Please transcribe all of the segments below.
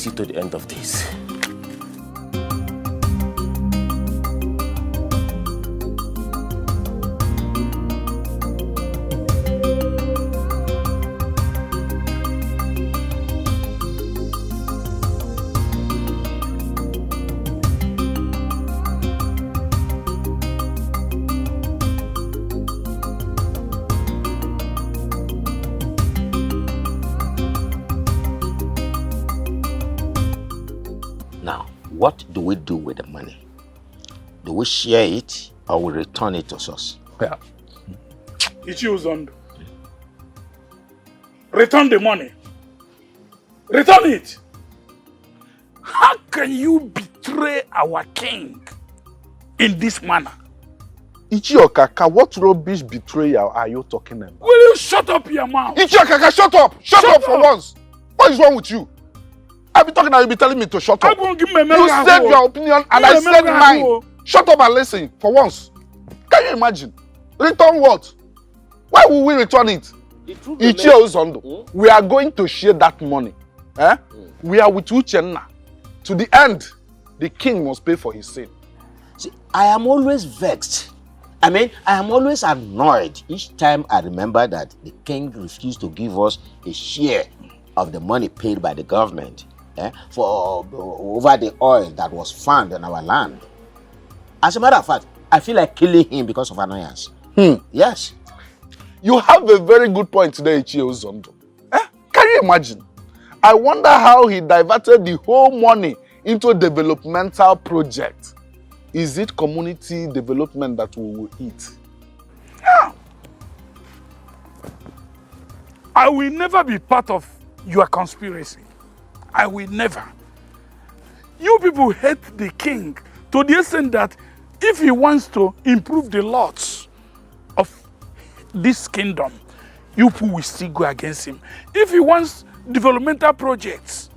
see to the end of this. What do we do with the money? Do we share it or we return it to us? Yeah. Iyke, return the money. Return it. How can you betray our king in this manner? Iyke, what rubbish betrayal are you talking about? Will you shut up your mouth? Iyke, shut up! Shut up for once! What is wrong with you? I've been talking and you'll be telling me to shut up. You said your opinion and I said mine. Shut up and listen for once. Can you imagine? Return what? Why will we return it? Iyke, we are going to share that money. We are with Uchenna. To the end, the king must pay for his sin. See, I am always vexed. I am always annoyed each time I remember that the king refused to give us a share of the money paid by the government for over the oil that was found in our land. As a matter of fact, I feel like killing him because of annoyance. Yes. You have a very good point today, Iyke. Can you imagine? I wonder how he diverted the whole money into a developmental project. Is it community development that we will eat? Yeah. I will never be part of your conspiracy. I will never. You people hate the king to the extent that if he wants to improve the laws of this kingdom, you people will still go against him. If he wants developmental projects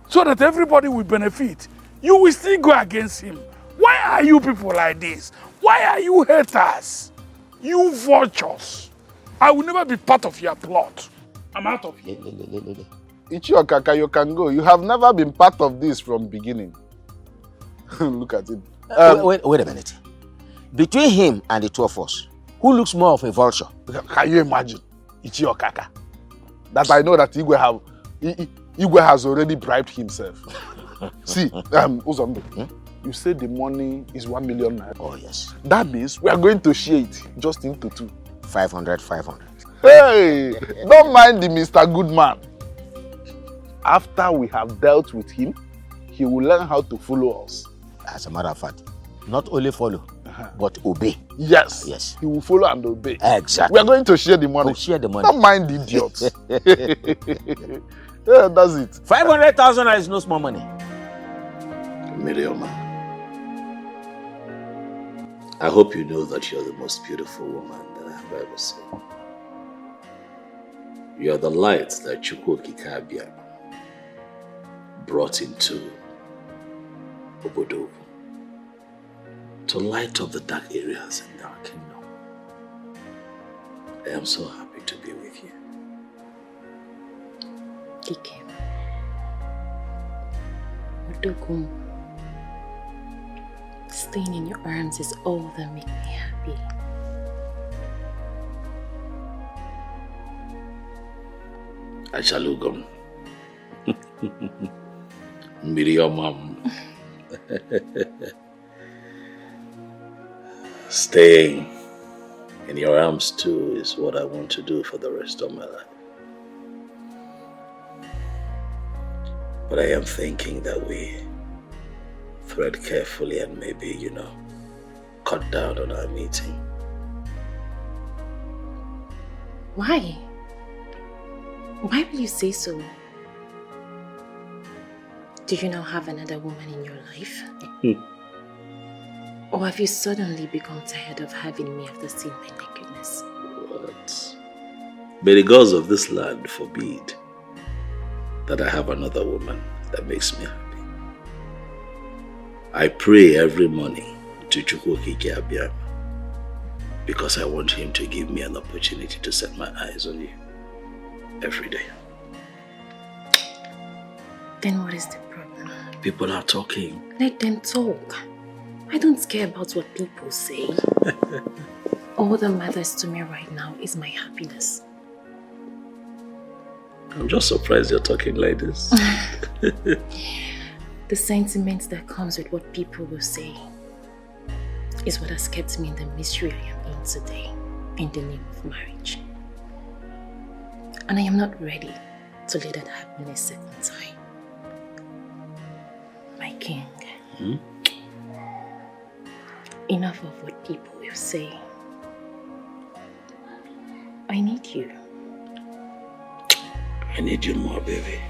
so that everybody will benefit, you will still go against him. Why are you people like this? Why are you haters? You vultures. I will never be part of your plot. I'm out of here. Iyke, you can go. You have never been part of this from beginning. Look at it. Wait a minute. Between him and the two of us, who looks more of a vulture? Can you imagine? Iyke. That I know that Iyke has already bribed himself. See, Uzondo, you said the money is 1 million naira. Oh, yes. That means we are going to share it just into two. 500. Hey, don't mind the Mr. Goodman. After we have dealt with him, he will learn how to follow us. As a matter of fact, not only follow, but obey. Yes. He will follow and obey. Exactly. We are going to share the money. We'll share the money. Don't mind the idiots. Yeah, that's it. 500,000 is no small money. Miriam, I hope you know that you're the most beautiful woman that I have ever seen. You're the light that Chukwokikabia brought into Obodo to light up the dark areas in our kingdom. I am so happy to be with you. Iyke. Odogun. Staying in your arms is all that makes me happy. Achalugum. Miriam. Staying in your arms too is what I want to do for the rest of my life. But I am thinking that we thread carefully and maybe, cut down on our meeting. Why? Why will you say so? Do you now have another woman in your life? Or have you suddenly become tired of having me after seeing my nakedness? What? May the gods of this land forbid that I have another woman that makes me happy. I pray every morning to Chukwokikabia because I want him to give me an opportunity to set my eyes on you every day. Then what is the problem? People are talking. Let them talk. I don't care about what people say. All that matters to me right now is my happiness. I'm just surprised you're talking like this. The sentiment that comes with what people will say is what has kept me in the misery I am in today, in the name of marriage. And I am not ready to let that happen a second time. My king, enough of what people will say. I need you. I need you more, baby.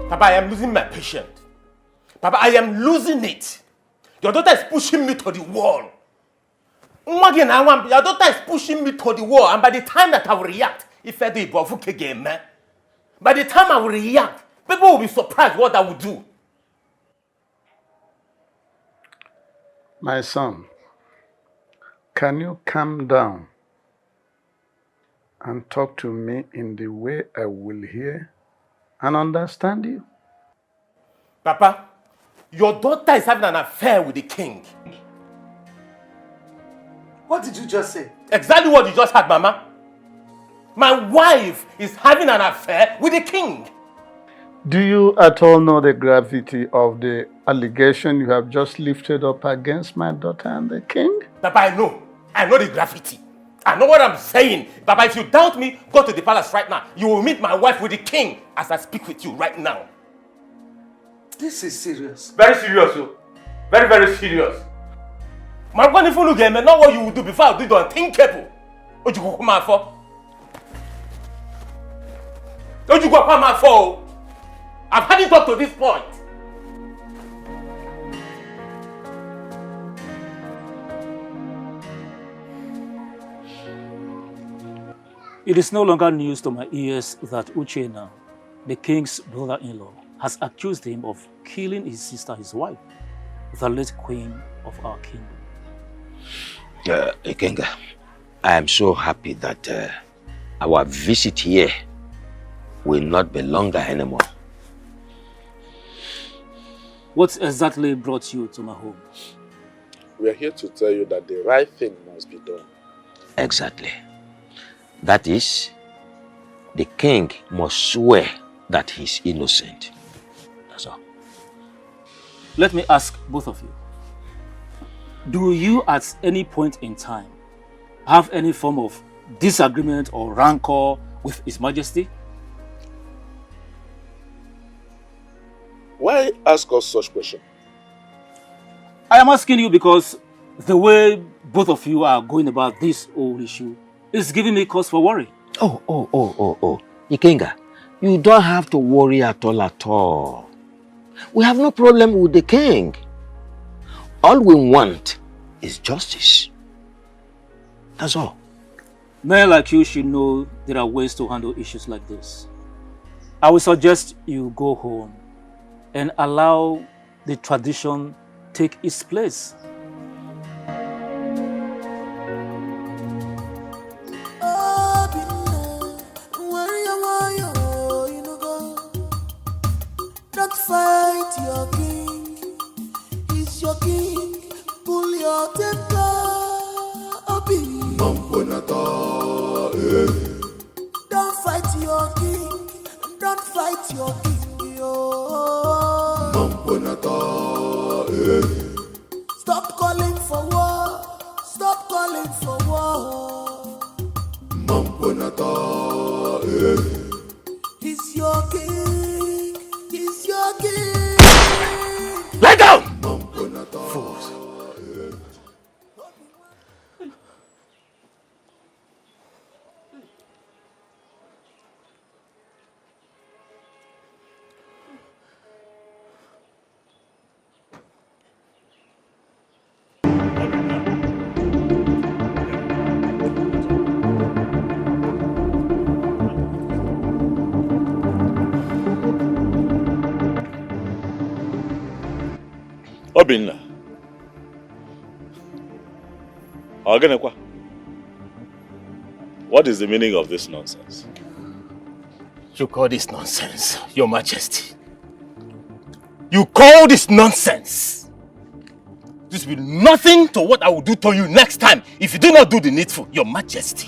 Papa, I am losing my patience. Papa, I am losing it. Your daughter is pushing me to the wall. Your daughter is pushing me to the wall, and by the time that I will react, if I do it, by the time I will react, people will be surprised what I will do. My son, can you calm down and talk to me in the way I will hear and understand you? Papa, your daughter is having an affair with the king. What did you just say? Exactly what you just heard, Mama. My wife is having an affair with the king. Do you at all know the gravity of the allegation you have just lifted up against my daughter and the king? Papa, I know. I know the gravity. I know what I'm saying. Papa, if you doubt me, go to the palace right now. You will meet my wife with the king as I speak with you right now. This is serious. Very serious, oh. Very, very serious. My wonderful look at me, not what you will do before I do the unthinkable. What you go come out for? What you go come out for? I've had it up to this point. It is no longer news to my ears that Uchenna, the king's brother-in-law, has accused him of killing his sister, his wife, the late queen of our kingdom. Ikenga, I am so happy that our visit here will not be longer anymore. What exactly brought you to my home? We are here to tell you that the right thing must be done. Exactly. That is, the king must swear that he's innocent. That's all. Let me ask both of you. Do you at any point in time have any form of disagreement or rancor with His Majesty? Why ask us such question? I am asking you because the way both of you are going about this whole issue is giving me cause for worry. Oh. Ikenga, you don't have to worry at all. We have no problem with the king. All we want is justice. That's all. Men like you should know there are ways to handle issues like this. I would suggest you go home and allow the tradition take its place. Don't fight your king, he's your king. Pull your temper, Obi. Don't fight your king, don't fight your king, yo. Stop calling for war, stop calling for war. He's your king, he's your king. Lie down! Fools. Obinna, Ogenekwa, what is the meaning of this nonsense? You call this nonsense, Your Majesty? You call this nonsense? This will be nothing to what I will do to you next time if you do not do the needful, Your Majesty.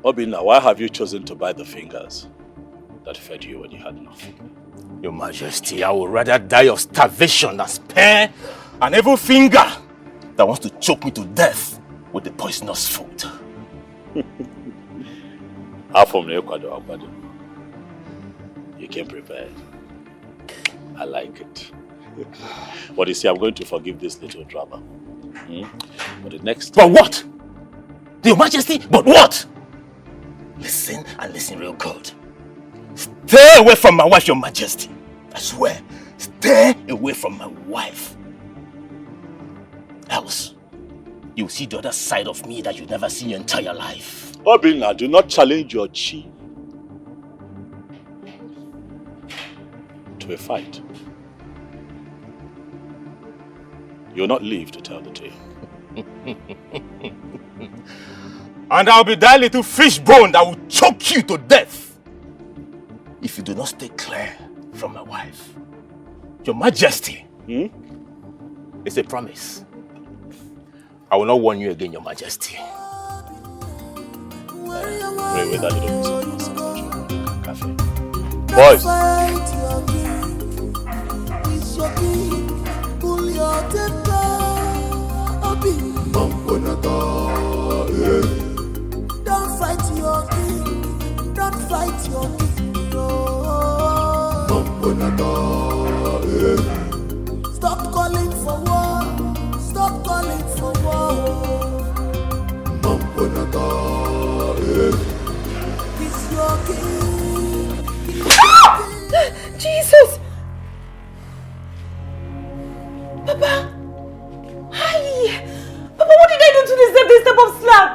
Obinna, why have you chosen to bite the fingers that fed you when you had nothing? Your Majesty, I would rather die of starvation than spare an evil finger that wants to choke me to death with the poisonous food. You came prepared. I like it. But you see, I'm going to forgive this little drama. But the next time... But what? Your Majesty, but what? Listen and listen real good. Stay away from my wife, Your Majesty. I swear, stay away from my wife. Else, you'll see the other side of me that you've never seen in your entire life. Obinna, do not challenge your chi to a fight. You'll not live to tell the tale. And I'll be that little fish bone that will choke you to death if you do not stay clear from my wife. Your Majesty, it's a promise. I will not warn you again, Your Majesty. Pray with that little cafe. Boys. Don't fight your king. Don't fight your king. Stop calling for war. Stop calling for war. He's your king. Jesus! Papa! Hi! Papa, what did I do to deserve this type of slap?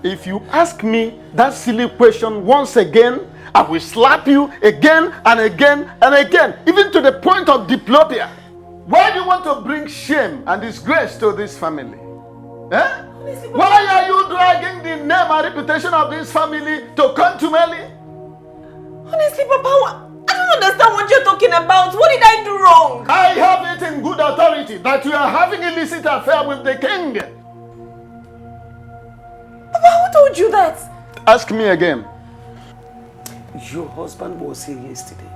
If you ask me that silly question once again, I will slap you again and again and again, even to the point of diplopia. Why do you want to bring shame and disgrace to this family? Eh? Why are you dragging the name and reputation of this family to contumely? Honestly, Papa, I don't understand what you're talking about. What did I do wrong? I have it in good authority that you are having an illicit affair with the king. Papa, who told you that? Ask me again. Your husband was here yesterday.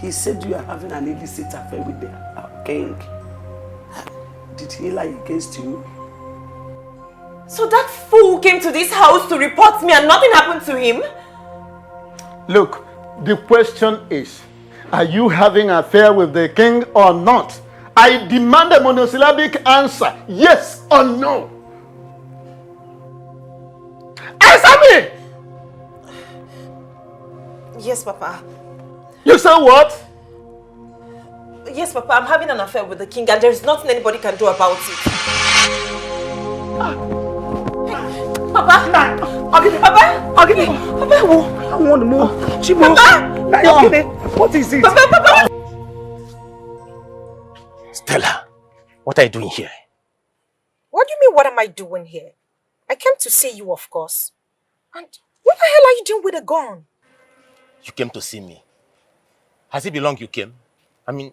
He said you are having an illicit affair with the king. Did he lie against you? So that fool came to this house to report me and nothing happened to him? Look, the question is, are you having an affair with the king or not? I demand a monosyllabic answer, yes or no. Answer me! Yes, Papa. You say what? Yes, Papa, I'm having an affair with the king and there's nothing anybody can do about it. Papa! Papa! Papa! I want more. Chimo! Papa! What is it? Papa! Stella, what are you doing here? What do you mean, what am I doing here? I came to see you, of course. And what the hell are you doing with a gun? You came to see me. Has it been long you came? I mean,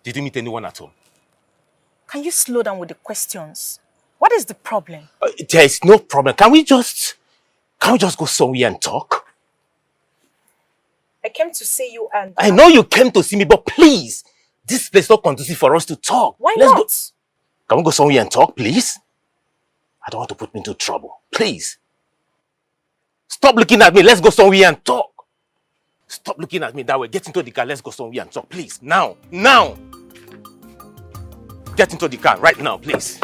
did you meet anyone at home? Can you slow down with the questions? What is the problem? There is no problem. Can we just go somewhere and talk? I came to see you and... I know you came to see me, but please, this place is not conducive for us to talk. Why Let's not? Go. Can we go somewhere and talk, please? I don't want to put me into trouble. Please. Stop looking at me. Let's go somewhere and talk. Stop looking at me that way. Get into the car. Let's go somewhere and talk. Please. Now. Now. Get into the car right now, please.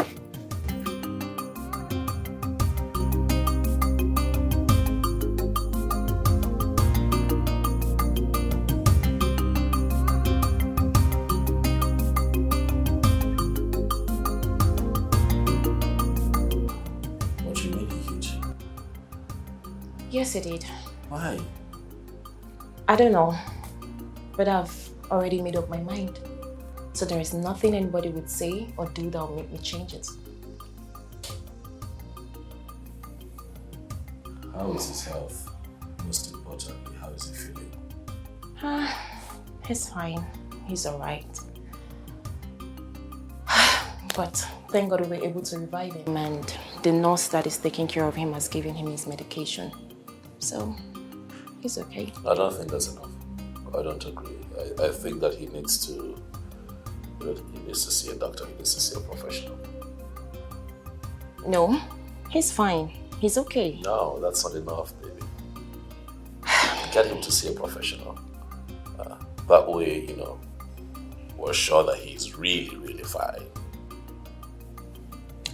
Yes, he did. Why? I don't know, but I've already made up my mind. So there is nothing anybody would say or do that will make me change it. How is his health? Most importantly, how is he feeling? He's fine. He's alright. But thank God we were able to revive him. And the nurse that is taking care of him has given him his medication. So, he's okay. I don't think that's enough. I don't agree. I think that he needs to see a doctor. He needs to see a professional. No, he's fine. He's okay. No, that's not enough, baby. Get him to see a professional. That way, we're sure that he's really, really fine.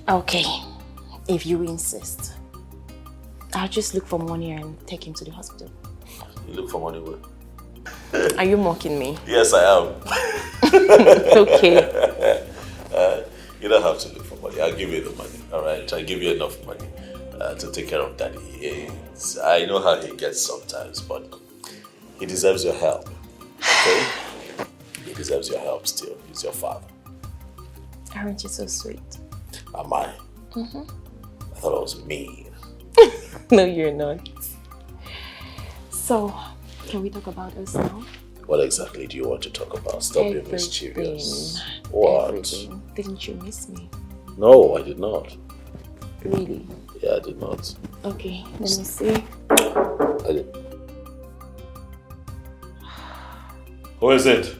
Okay, if you insist. I'll just look for money and take him to the hospital. You look for money where? Are you mocking me? Yes, I am. Okay. You don't have to look for money. I'll give you the money, all right? I'll give you enough money to take care of Daddy. I know how he gets sometimes, but he deserves your help, okay? He deserves your help still. He's your father. Aren't you so sweet? Am I? Mm-hmm. I thought I was mean. No, you're not. So, can we talk about us now? What exactly do you want to talk about? Stop being mischievous. What? Everything. Didn't you miss me? No, I did not. Really? Yeah, I did not. Okay, let me see. I did. Who is it?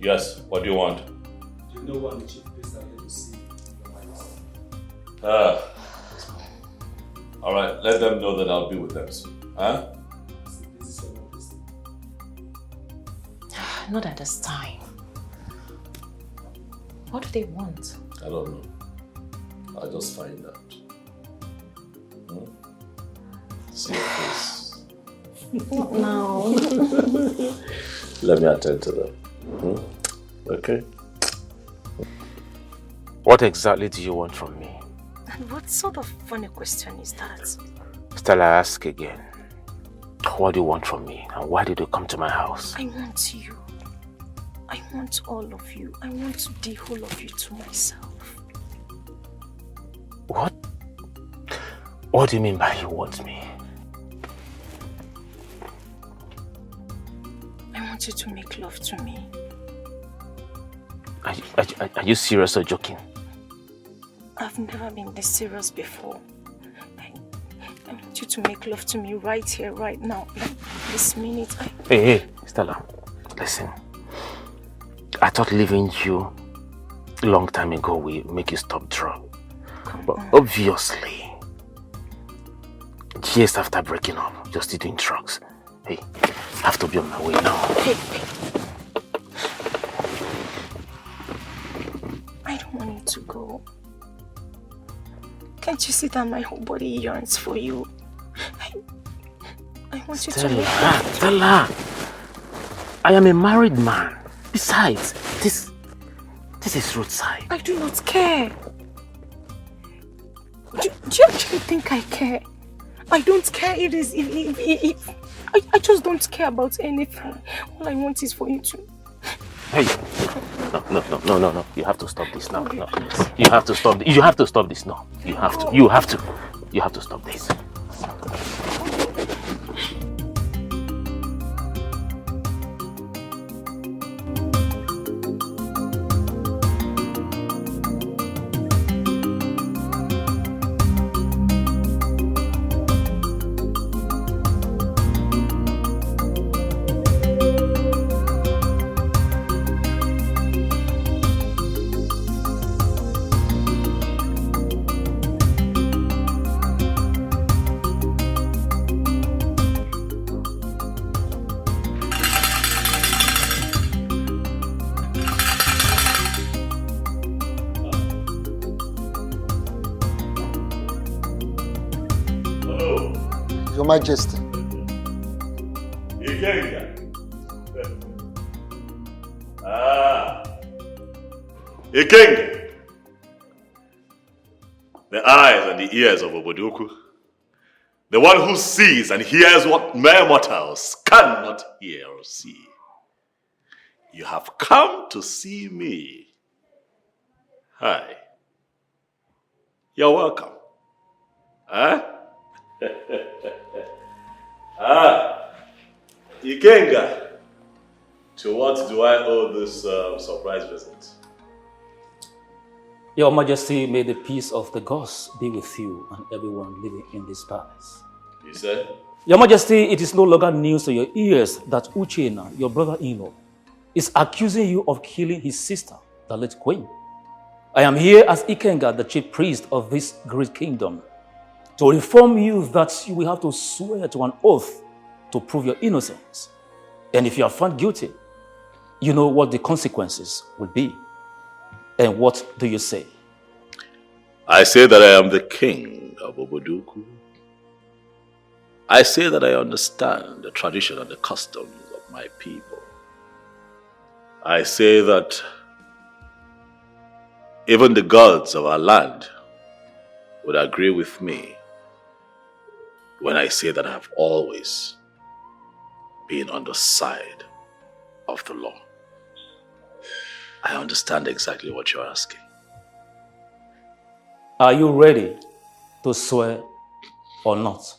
Yes, what do you want? You know what the chief priest are here to see. All right, let them know that I'll be with them soon. Huh? Not at this time. What do they want? I don't know. I'll just find out. See your face. Not now. Let me attend to them. Okay. What exactly do you want from me? And what sort of funny question is that? Stella, I ask again. What do you want from me? And why did you come to my house? I want you. I want all of you. I want the whole of you to myself. What? What do you mean by you want me? I want you to make love to me. Are you serious or joking? I've never been this serious before. I want you to make love to me right here, right now. This minute. Hey, Stella, listen. I thought leaving you a long time ago will make you stop drug. But obviously, years after breaking up, you're still doing drugs. Hey, I have to be on my way now. Hey. I don't want you to go. Can't you see that my whole body yearns for you? I want you to make love. Stella, I am a married man. Besides, this is roadside. I do not care. Do you actually think I care? I don't care. I just don't care about anything. All I want is for you to... Hey, no. You have to stop this now. No. You have to stop. You have to stop this now. You have to stop this. Your Majesty. Iyke. Iyke. May eyes and the ears of Obodoku. The one who sees and hears what mere mortals cannot hear or see. You have come to see me. Hi. You're welcome. Huh? Ikenga. To what do I owe this surprise visit? Your Majesty, may the peace of the gods be with you and everyone living in this palace. You said? Your Majesty, it is no longer news to your ears that Uchenna, your brother-in-law, is accusing you of killing his sister, the late queen. I am here as Ikenga, the chief priest of this great kingdom, to inform you that you will have to swear to an oath to prove your innocence. And if you are found guilty, you know what the consequences will be. And what do you say? I say that I am the king of Obodoku. I say that I understand the tradition and the customs of my people. I say that even the gods of our land would agree with me when I say that I have always been on the side of the law. I understand exactly what you're asking. Are you ready to swear or not?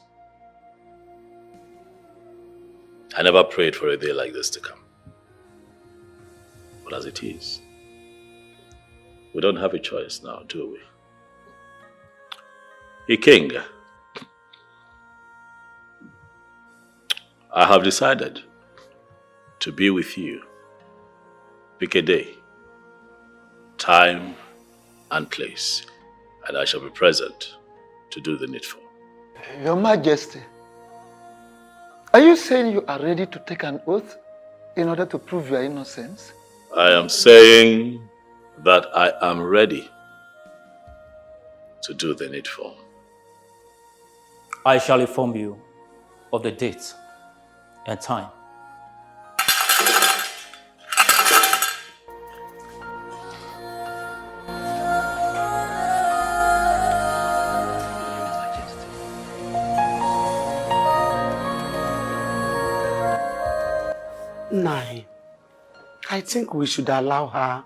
I never prayed for a day like this to come. But as it is, we don't have a choice now, do we? King, I have decided to be with you. Pick a day, time and place, and I shall be present to do the needful. Your Majesty, are you saying you are ready to take an oath in order to prove your innocence? I am saying that I am ready to do the needful. I shall inform you of the date and time. Nai, I think we should allow her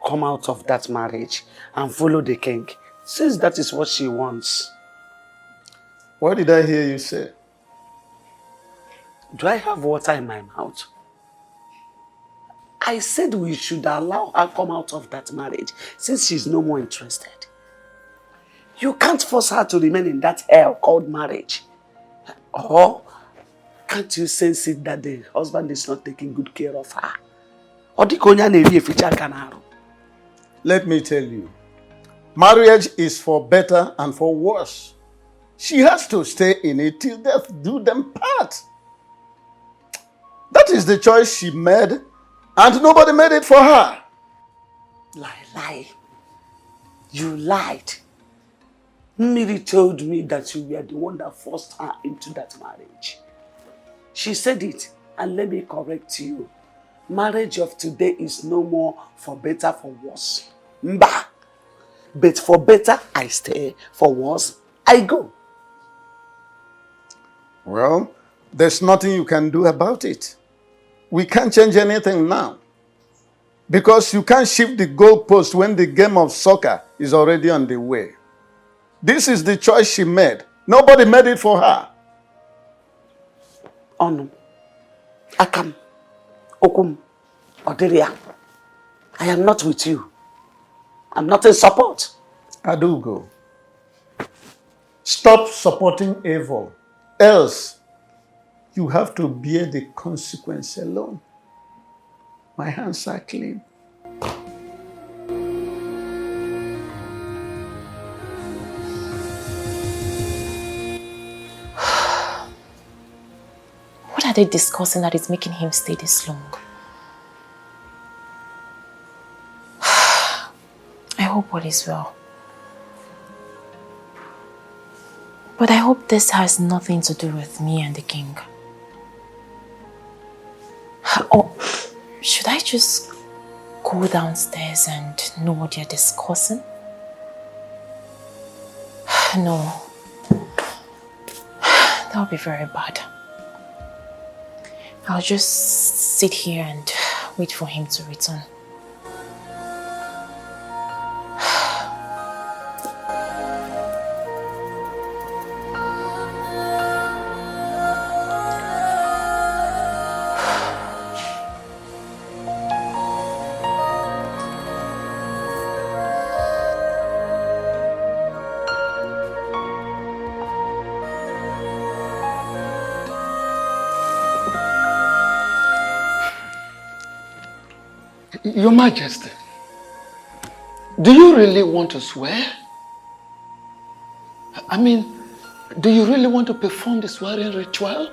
come out of that marriage and follow the king, since that is what she wants. What did I hear you say? Do I have water in my mouth? I said we should allow her come out of that marriage since she's no more interested. You can't force her to remain in that hell called marriage. Or can't you sense it that the husband is not taking good care of her? Let me tell you, marriage is for better and for worse. She has to stay in it till death do them part. That is the choice she made, and nobody made it for her. Lie. You lied. Miri told me that you were the one that forced her into that marriage. She said it, and let me correct you. Marriage of today is no more for better, for worse. Mba! But for better, I stay. For worse, I go. Well, there's nothing you can do about it. We can't change anything now. Because you can't shift the goalpost when the game of soccer is already on the way. This is the choice she made. Nobody made it for her. Onu, Akam, Okum, Oderia, I am not with you. I'm not in support. Adugo, stop supporting evil. Else, you have to bear the consequence alone. My hands are clean. What are they discussing that is making him stay this long? I hope all is well. But I hope this has nothing to do with me and the king. Or should I just go downstairs and know what they're discussing? No. That would be very bad. I'll just sit here and wait for him to return. Your Majesty, do you really want to swear? I mean, do you really want to perform the swearing ritual?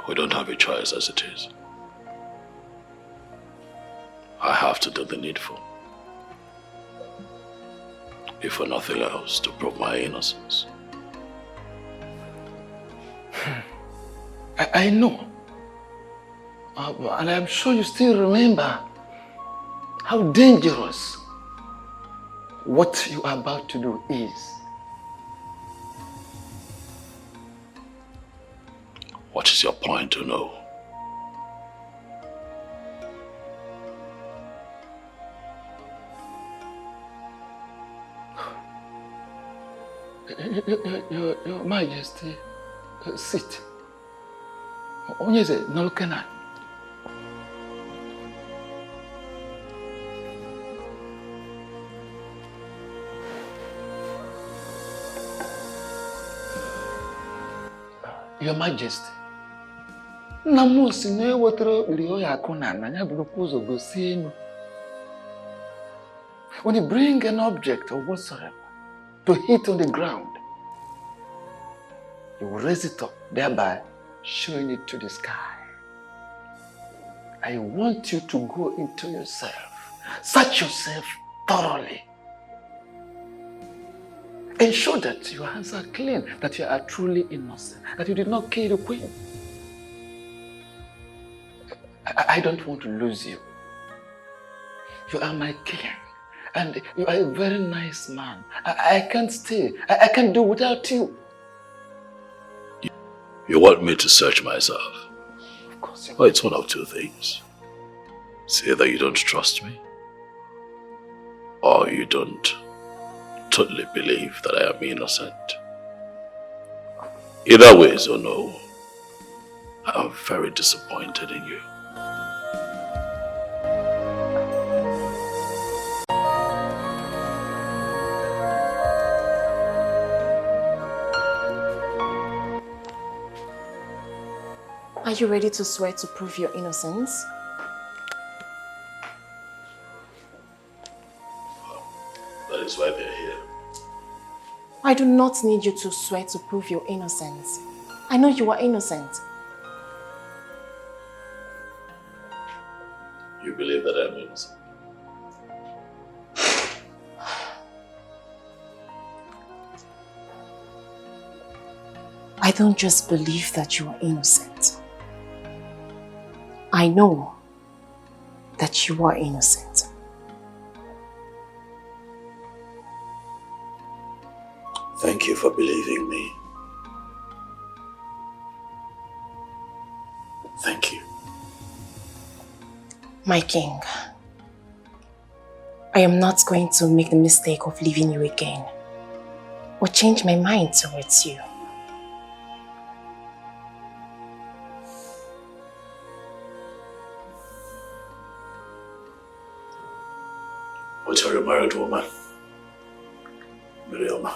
We don't have a choice as it is. I have to do the needful. If for nothing else, to prove my innocence. I know. And I'm sure you still remember how dangerous what you are about to do is. What is your point to know? Your Majesty, sit. Onye is Nolkenan. Your Majesty, when you bring an object or whatsoever to hit on the ground, you will raise it up, thereby showing it to the sky. I want you to go into yourself, search yourself thoroughly, ensure that your hands are clean, that you are truly innocent, that you did not kill the queen. I don't want to lose you. You are my king, and you are a very nice man. I can't stay. I can't do without you. You want me to search myself? Of course. Well, it's one of two things. It's either you don't trust me, or you don't totally believe that I am innocent. Either way, so no. I am very disappointed in you. Are you ready to swear to prove your innocence? That is why they're here. I do not need you to swear to prove your innocence. I know you are innocent. You believe that I'm innocent? I don't just believe that you are innocent. I know that you are innocent. Thank you for believing me. Thank you. My king, I am not going to make the mistake of leaving you again or change my mind towards you. But you're a married woman, Miriama.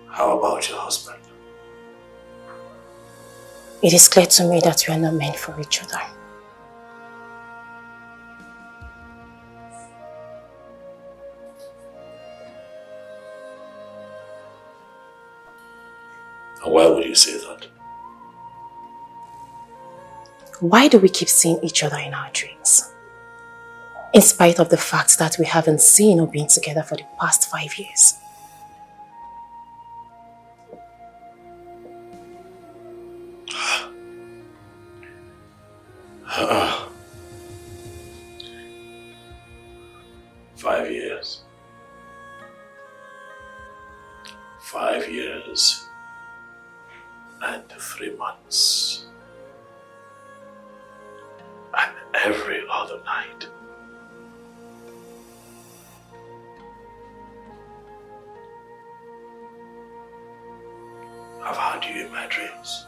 How about your husband? It is clear to me that we are not meant for each other. And why would you say that? Why do we keep seeing each other in our dreams? In spite of the fact that we haven't seen or been together for the past 5 years. $5 years. every other night. I've had you in my dreams.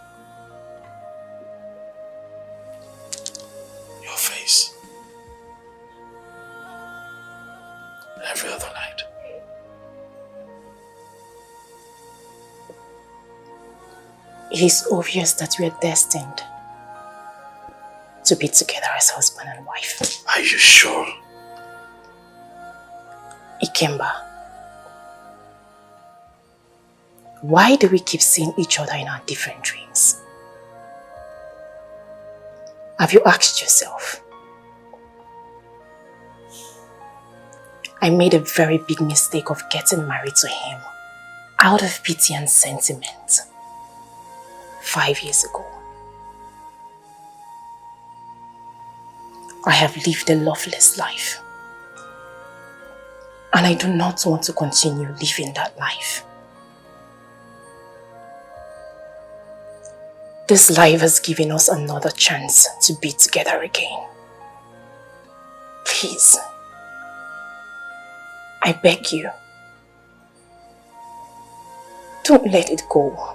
Your face. Every other night. It is obvious that we are destined to be together as husband and wife. Are you sure? Ikemba, why do we keep seeing each other in our different dreams? Have you asked yourself? I made a very big mistake of getting married to him out of pity and sentiment 5 years ago. I have lived a loveless life, and I do not want to continue living that life. This life has given us another chance to be together again. Please, I beg you, don't let it go.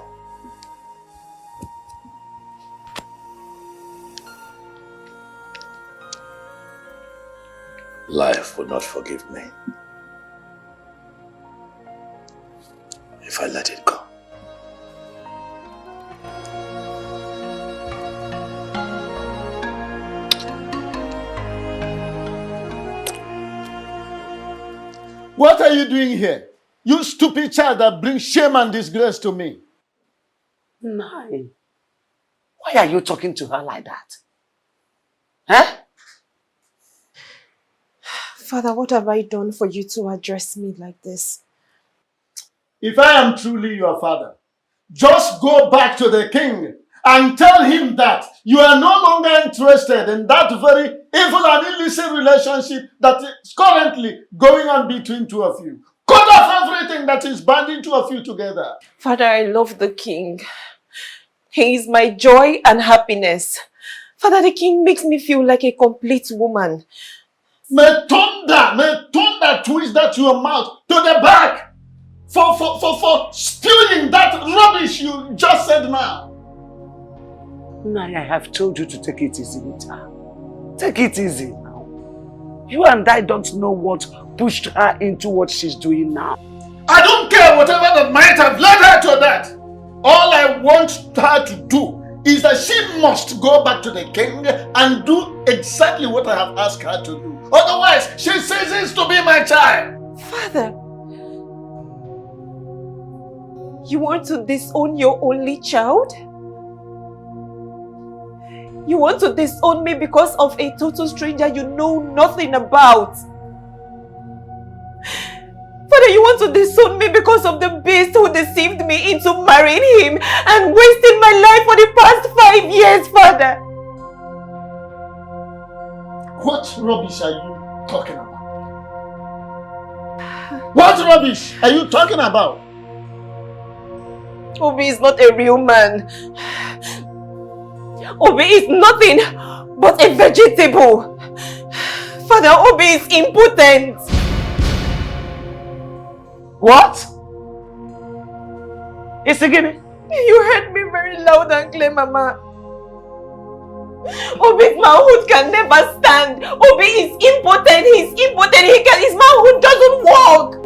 Life will not forgive me if I let it go. What are you doing here? You stupid child that brings shame and disgrace to me. Nai, why are you talking to her like that? Huh? Father, what have I done for you to address me like this? If I am truly your father, just go back to the king and tell him that you are no longer interested in that very evil and illicit relationship that is currently going on between two of you. Cut off everything that is binding two of you together. Father, I love the king. He is my joy and happiness. Father, the king makes me feel like a complete woman. May thunder twist that your mouth to the back for spewing that rubbish you just said now. Nai, I have told you to take it easy with her. Take it easy now. You and I don't know what pushed her into what she's doing now. I don't care whatever that might have led her to that. All I want her to do is that she must go back to the king and do exactly what I have asked her to do. Otherwise, she ceases to be my child. Father, you want to disown your only child? You want to disown me because of a total stranger you know nothing about? Father, you want to disown me because of the beast who deceived me into marrying him and wasting my life for the past 5 years, Father? What rubbish are you talking about? What rubbish are you talking about? Obi is not a real man. Obi is nothing but a vegetable. Father, Obi is impotent. What? Iyke? You heard me very loud and clear, Mama. Obi's manhood can never stand. Obi is impotent. He's impotent. His manhood doesn't work.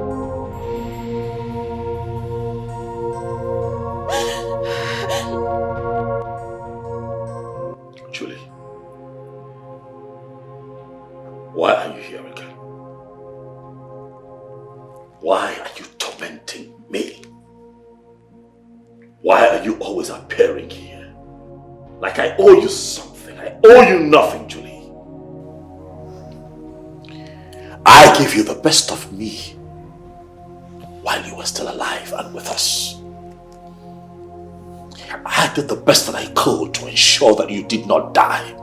Julie, why are you here again? Why are you tormenting me? Why are you always appearing here? Like I owe you something. I owe you nothing, Julie. I gave you the best of me while you were still alive and with us. I did the best that I could to ensure that you did not die.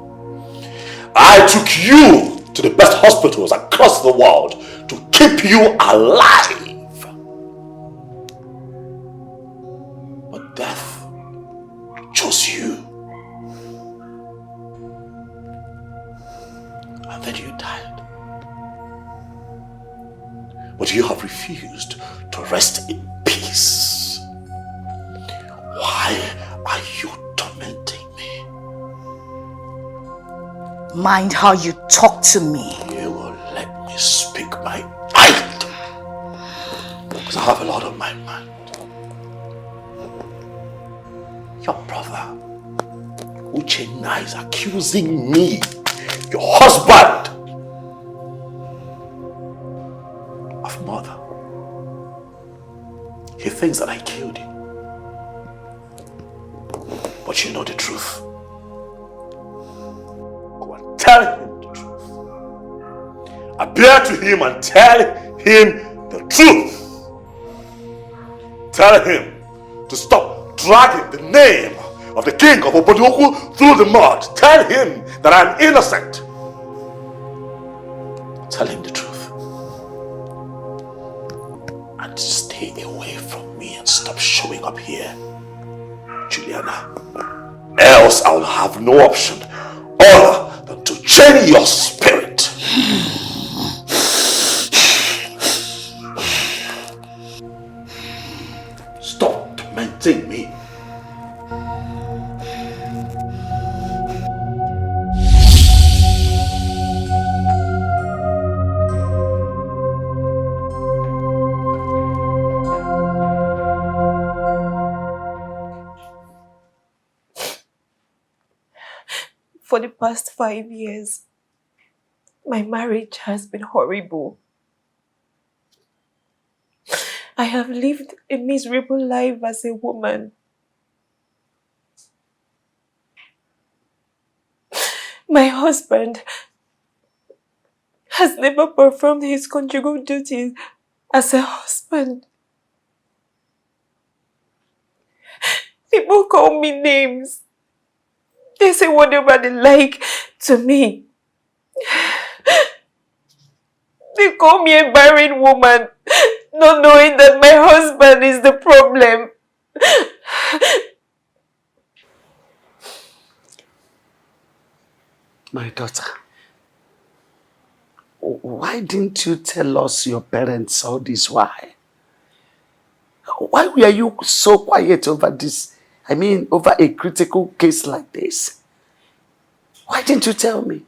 I took you to the best hospitals across the world to keep you alive. But death chose you. and then you died. But you have refused to rest in peace. Why are you tormenting me? Mind how you talk to me. You will let me speak my mind. Because I have a lot on my mind. Your brother, Uchenna, is accusing me, your husband, of murder. He thinks that I killed you. But you know the truth. Go and tell him the truth. Appear to him and tell him the truth. Tell him to stop dragging the name of the king of Obodoku through the mud. Tell him that I'm innocent. Tell him the truth. And stay away from me and stop showing up here, Juliana. Else I'll have no option other than to chain your spirit. Stop tormenting me. For the past 5 years, my marriage has been horrible. I have lived a miserable life as a woman. My husband has never performed his conjugal duties as a husband. People call me names. They say whatever they like to me. They call me a barren woman, not knowing that my husband is the problem. My daughter, why didn't you tell us your parents all this while? Why were you so quiet over this? I mean, over a critical case like this? Why didn't you tell me?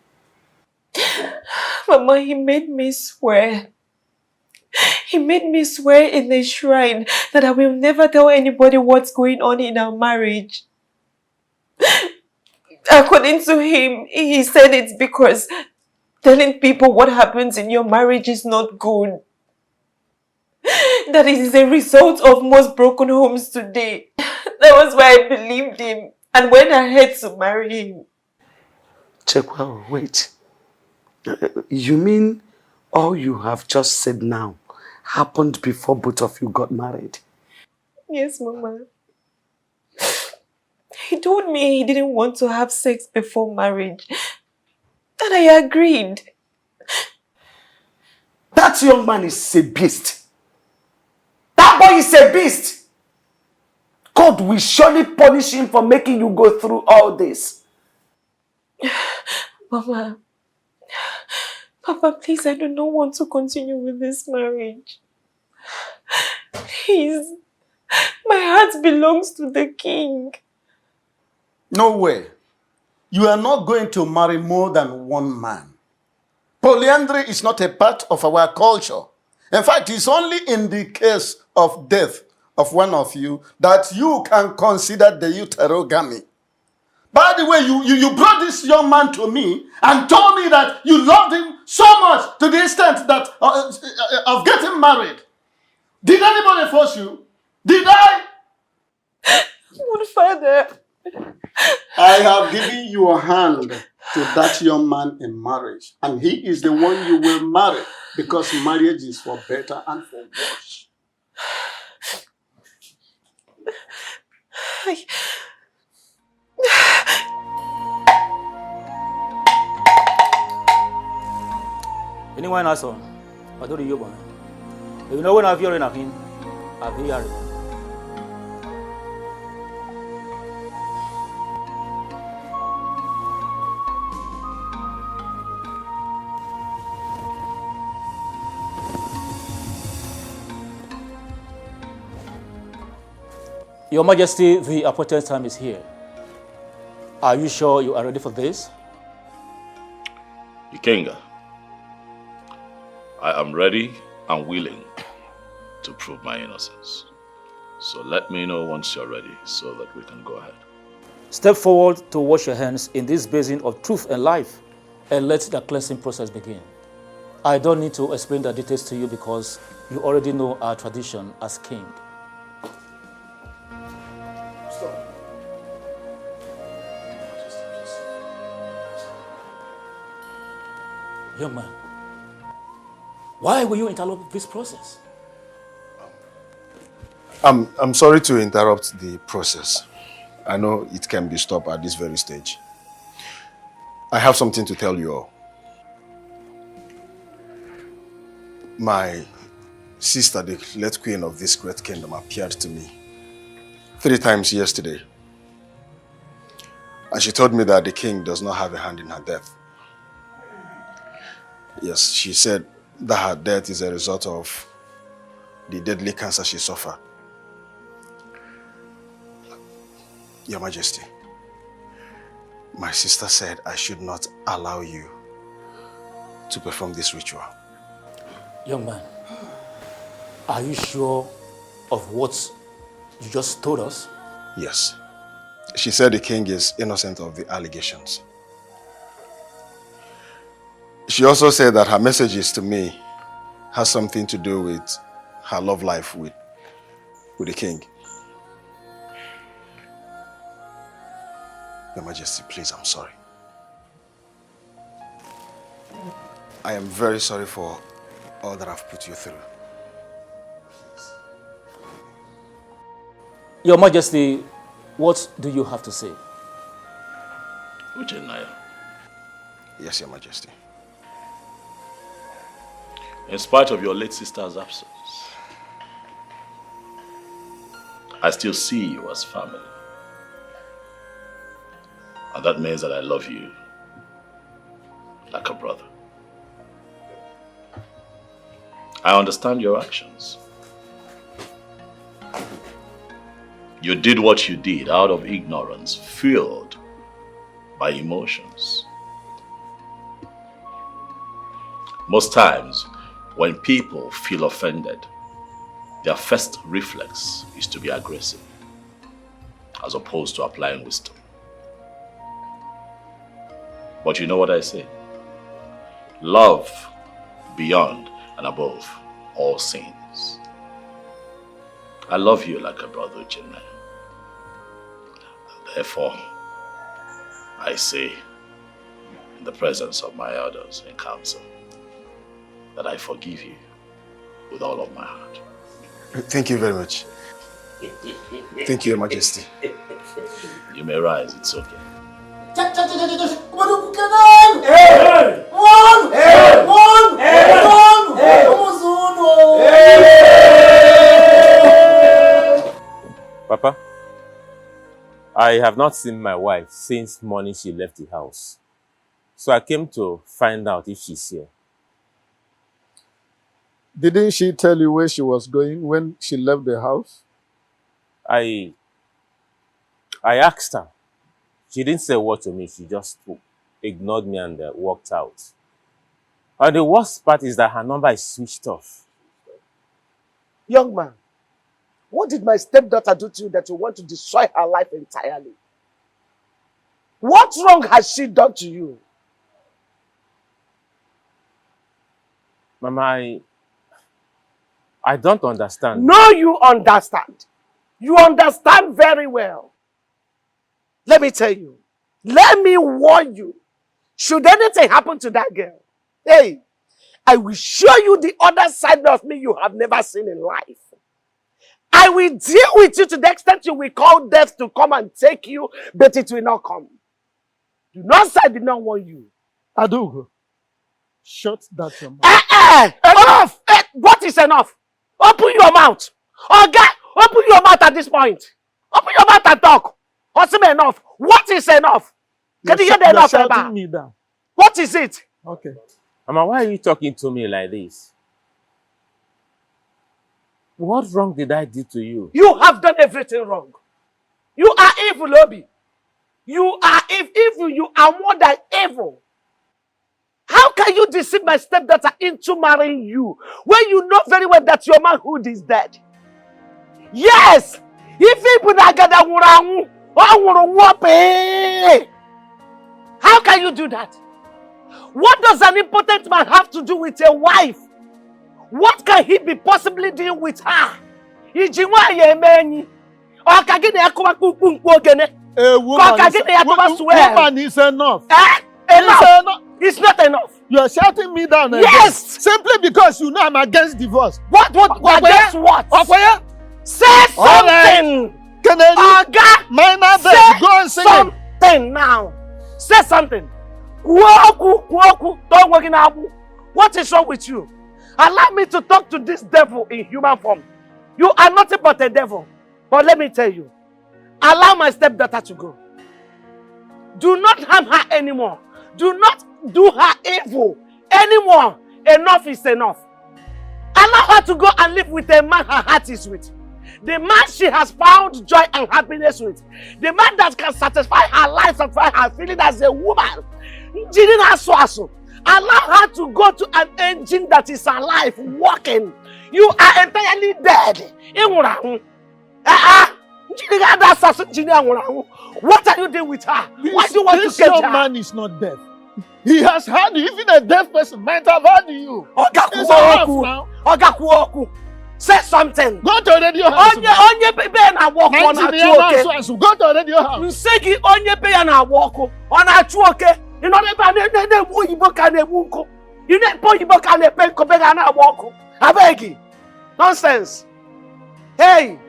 Mama, he made me swear. He made me swear in the shrine that I will never tell anybody what's going on in our marriage. According to him, he said it's because telling people what happens in your marriage is not good. That it is a result of most broken homes today. That was why I believed him and went ahead to marry him. Chekwa, wait. You mean all you have just said now happened before both of you got married? Yes, Mama. He told me he didn't want to have sex before marriage. And I agreed. That young man is a beast. That boy is a beast. God will surely punish him for making you go through all this. Mama, Papa, please, I do not want to continue with this marriage. Please, my heart belongs to the king. No way. You are not going to marry more than one man. Polyandry is not a part of our culture. In fact, it's only in the case of death of one of you that you can consider the deuterogamy. By the way, you brought this young man to me and told me that you loved him so much to the extent that of getting married. Did anybody force you? Did I? Good Father. I have given your hand to that young man in marriage, and he is the one you will marry because marriage is for better and for worse. Anyone else on? I don't know you. You know when I've heard anything, I've heard it. Your Majesty, the appointed time is here. Are you sure you are ready for this? Iyke, I am ready and willing to prove my innocence. So let me know once you're ready so that we can go ahead. Step forward to wash your hands in this basin of truth and life and let the cleansing process begin. I don't need to explain the details to you because you already know our tradition as king. Young man, why will you interrupt this process? I'm sorry to interrupt the process. I know it can be stopped at this very stage. I have something to tell you all. My sister, the late queen of this great kingdom, appeared to me 3 times yesterday. And she told me that the king does not have a hand in her death. Yes, she said that her death is a result of the deadly cancer she suffered. Your Majesty, my sister said I should not allow you to perform this ritual. Young man, are you sure of what you just told us? Yes. She said the king is innocent of the allegations. She also said that her messages to me has something to do with her love life with the king. Your Majesty, please, I'm sorry. I am very sorry for all that I've put you through. Your Majesty, what do you have to say? Uchenaya, Yes, Your Majesty. in spite of your late sister's absence, I still see you as family. And that means that I love you like a brother. I understand your actions. You did what you did out of ignorance, fueled by emotions. Most times, when people feel offended, their first reflex is to be aggressive, as opposed to applying wisdom. But you know what I say? Love beyond and above all sins. I love you like a brother, Uchenna. And therefore, I say, in the presence of my elders in council, that I forgive you with all of my heart. Thank you very much. Thank you, Your Majesty. You may rise, it's okay. Papa, I have not seen my wife since morning she left the house. So I came to find out if she's here. Didn't she tell you where she was going when she left the house? I asked her. She didn't say a word to me. She just ignored me and walked out. And the worst part is that her number is switched off. Young man, what did my stepdaughter do to you that you want to destroy her life entirely? What wrong has she done to you? Mama, I don't understand. No, you understand. You understand very well. Let me tell you. Let me warn you. Should anything happen to that girl, hey, I will show you the other side of me you have never seen in life. I will deal with you to the extent you will call death to come and take you, but it will not come. Do not say I did not warn you. Adugo, shut that your mouth. Enough! What is enough? Open your mouth. Okay, open your mouth at this point. Open your mouth and talk. What's enough? What is enough? Can you hear the enough? Shouting me down. What is it? Okay. Mama, why are you talking to me like this? What wrong did I do to you? You have done everything wrong. You are evil, Obi. You are evil. You are more than evil. How can you deceive my stepdaughter into marrying you when you know very well that your manhood is dead? Yes! If people are gathered, how can you do that? What does an impotent man have to do with a wife? What can he be possibly doing with her? A woman is enough. Enough. It's not enough. You are shouting me down again. Yes! Simply because you know I'm against divorce. What? Against what? Say something! Minor say go and sing something now. Say something. What is wrong with you? Allow me to talk to this devil in human form. You are nothing but a devil. But let me tell you, allow my stepdaughter to go. Do not harm her anymore. Do not do her evil anymore. Enough is enough. Allow her to go and live with a man her heart is with. The man she has found joy and happiness with. The man that can satisfy her life, satisfy her feeling as a woman. Allow her to go to an engine that is alive, walking. You are entirely dead. What are you doing with her? Why do you want to this get young her? man is not deaf. He has heard you. Even a deaf person might have heard you. Say something. Go to radio house. Onye baby na walk on a chuoke. Go to radio house. Nsegi onye baby na walk on a chuoke. You know ne yibo ka na emunko. You ne po yibo ka na penko be na walk. Abegi. Nonsense. Hey.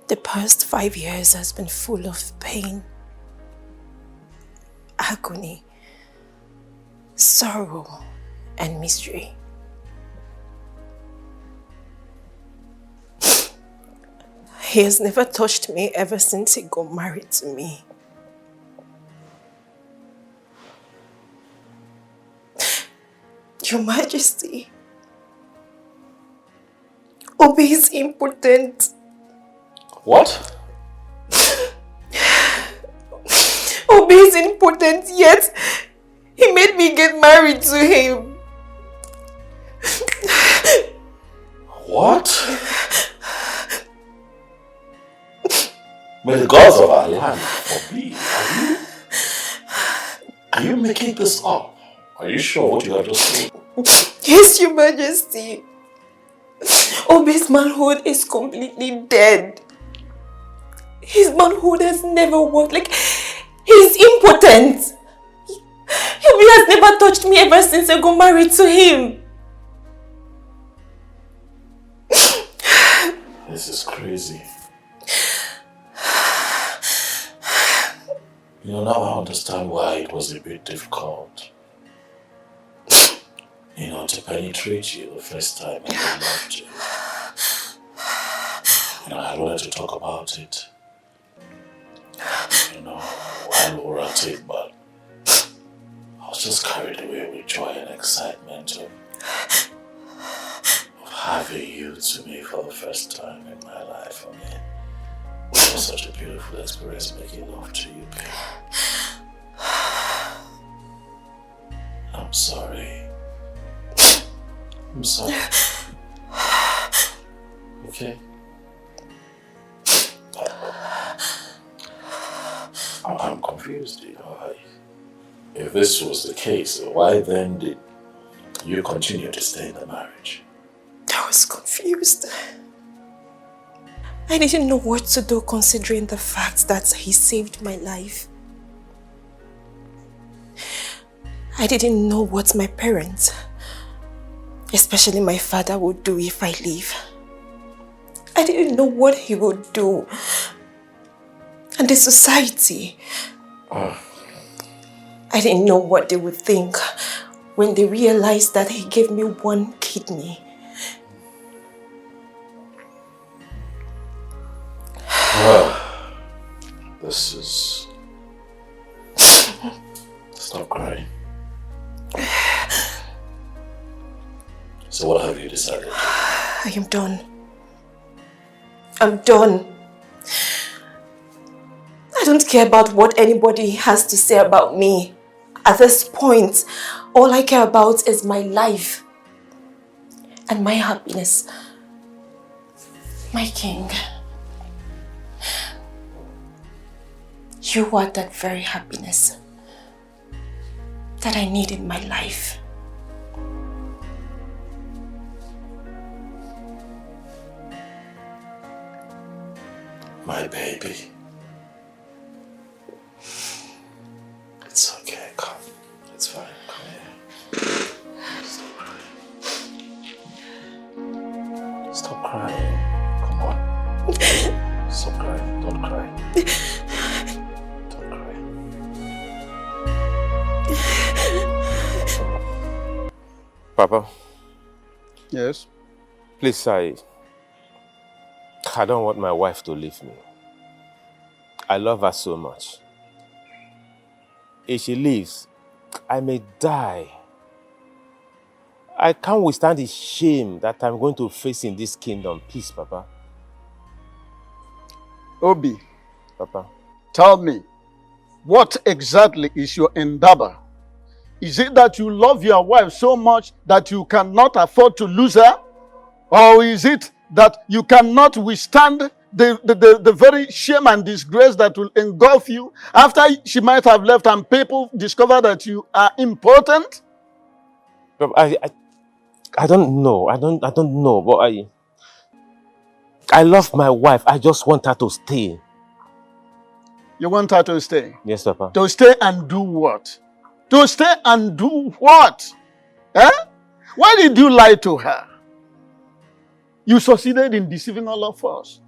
The past 5 years has been full of pain, agony, sorrow, and mystery. He has never touched me ever since he got married to me. Your Majesty, Obi is impotent. What? Obi is impotent, yet he made me get married to him. What? May the gods of our land forbid. Are you making this up? Are you sure what you have just said? Yes, Your Majesty. Obi's manhood is completely dead. His manhood has never worked. Like, he's impotent. Obi has never touched me ever since I got married to him. This is crazy. You know, now I understand why it was a bit difficult. You know, to penetrate you the first time I loved you. You know, I wanted to talk about it. You know, while we were at it, but I was just carried away with joy and excitement of having you to me for the first time in my life. I mean, it was such a beautiful experience making love to you, babe. I'm sorry. I'm sorry. Okay? I'm confused, you know. If this was the case, why then did you continue to stay in the marriage? I was confused. I didn't know what to do considering the fact that he saved my life. I didn't know what my parents, especially my father, would do if I leave. I didn't know what he would do. And the society. I didn't know what they would think when they realized that he gave me one kidney. This is... Stop crying. So what have you decided? I am done. I'm done. I don't care about what anybody has to say about me. At this point, all I care about is my life and my happiness. My king, you are that very happiness that I need in my life. My baby. It's okay, come. It's fine, come here. Stop crying. Come on. Stop crying. Don't cry. Don't cry. Papa. Yes? Please, I don't want my wife to leave me. I love her so much. If she leaves, I may die. I can't withstand the shame that I'm going to face in this kingdom. Please, Papa. Obi. Papa. Tell me, what exactly is your endeavor? Is it that you love your wife so much that you cannot afford to lose her? Or is it that you cannot withstand the very shame and disgrace that will engulf you after she might have left and people discover that you are important? I don't know. I don't know, but I love my wife. I just want her to stay. You want her to stay? Yes, Papa. To stay and do what? To stay and do what? Eh? Why did you lie to her? You succeeded in deceiving all of us.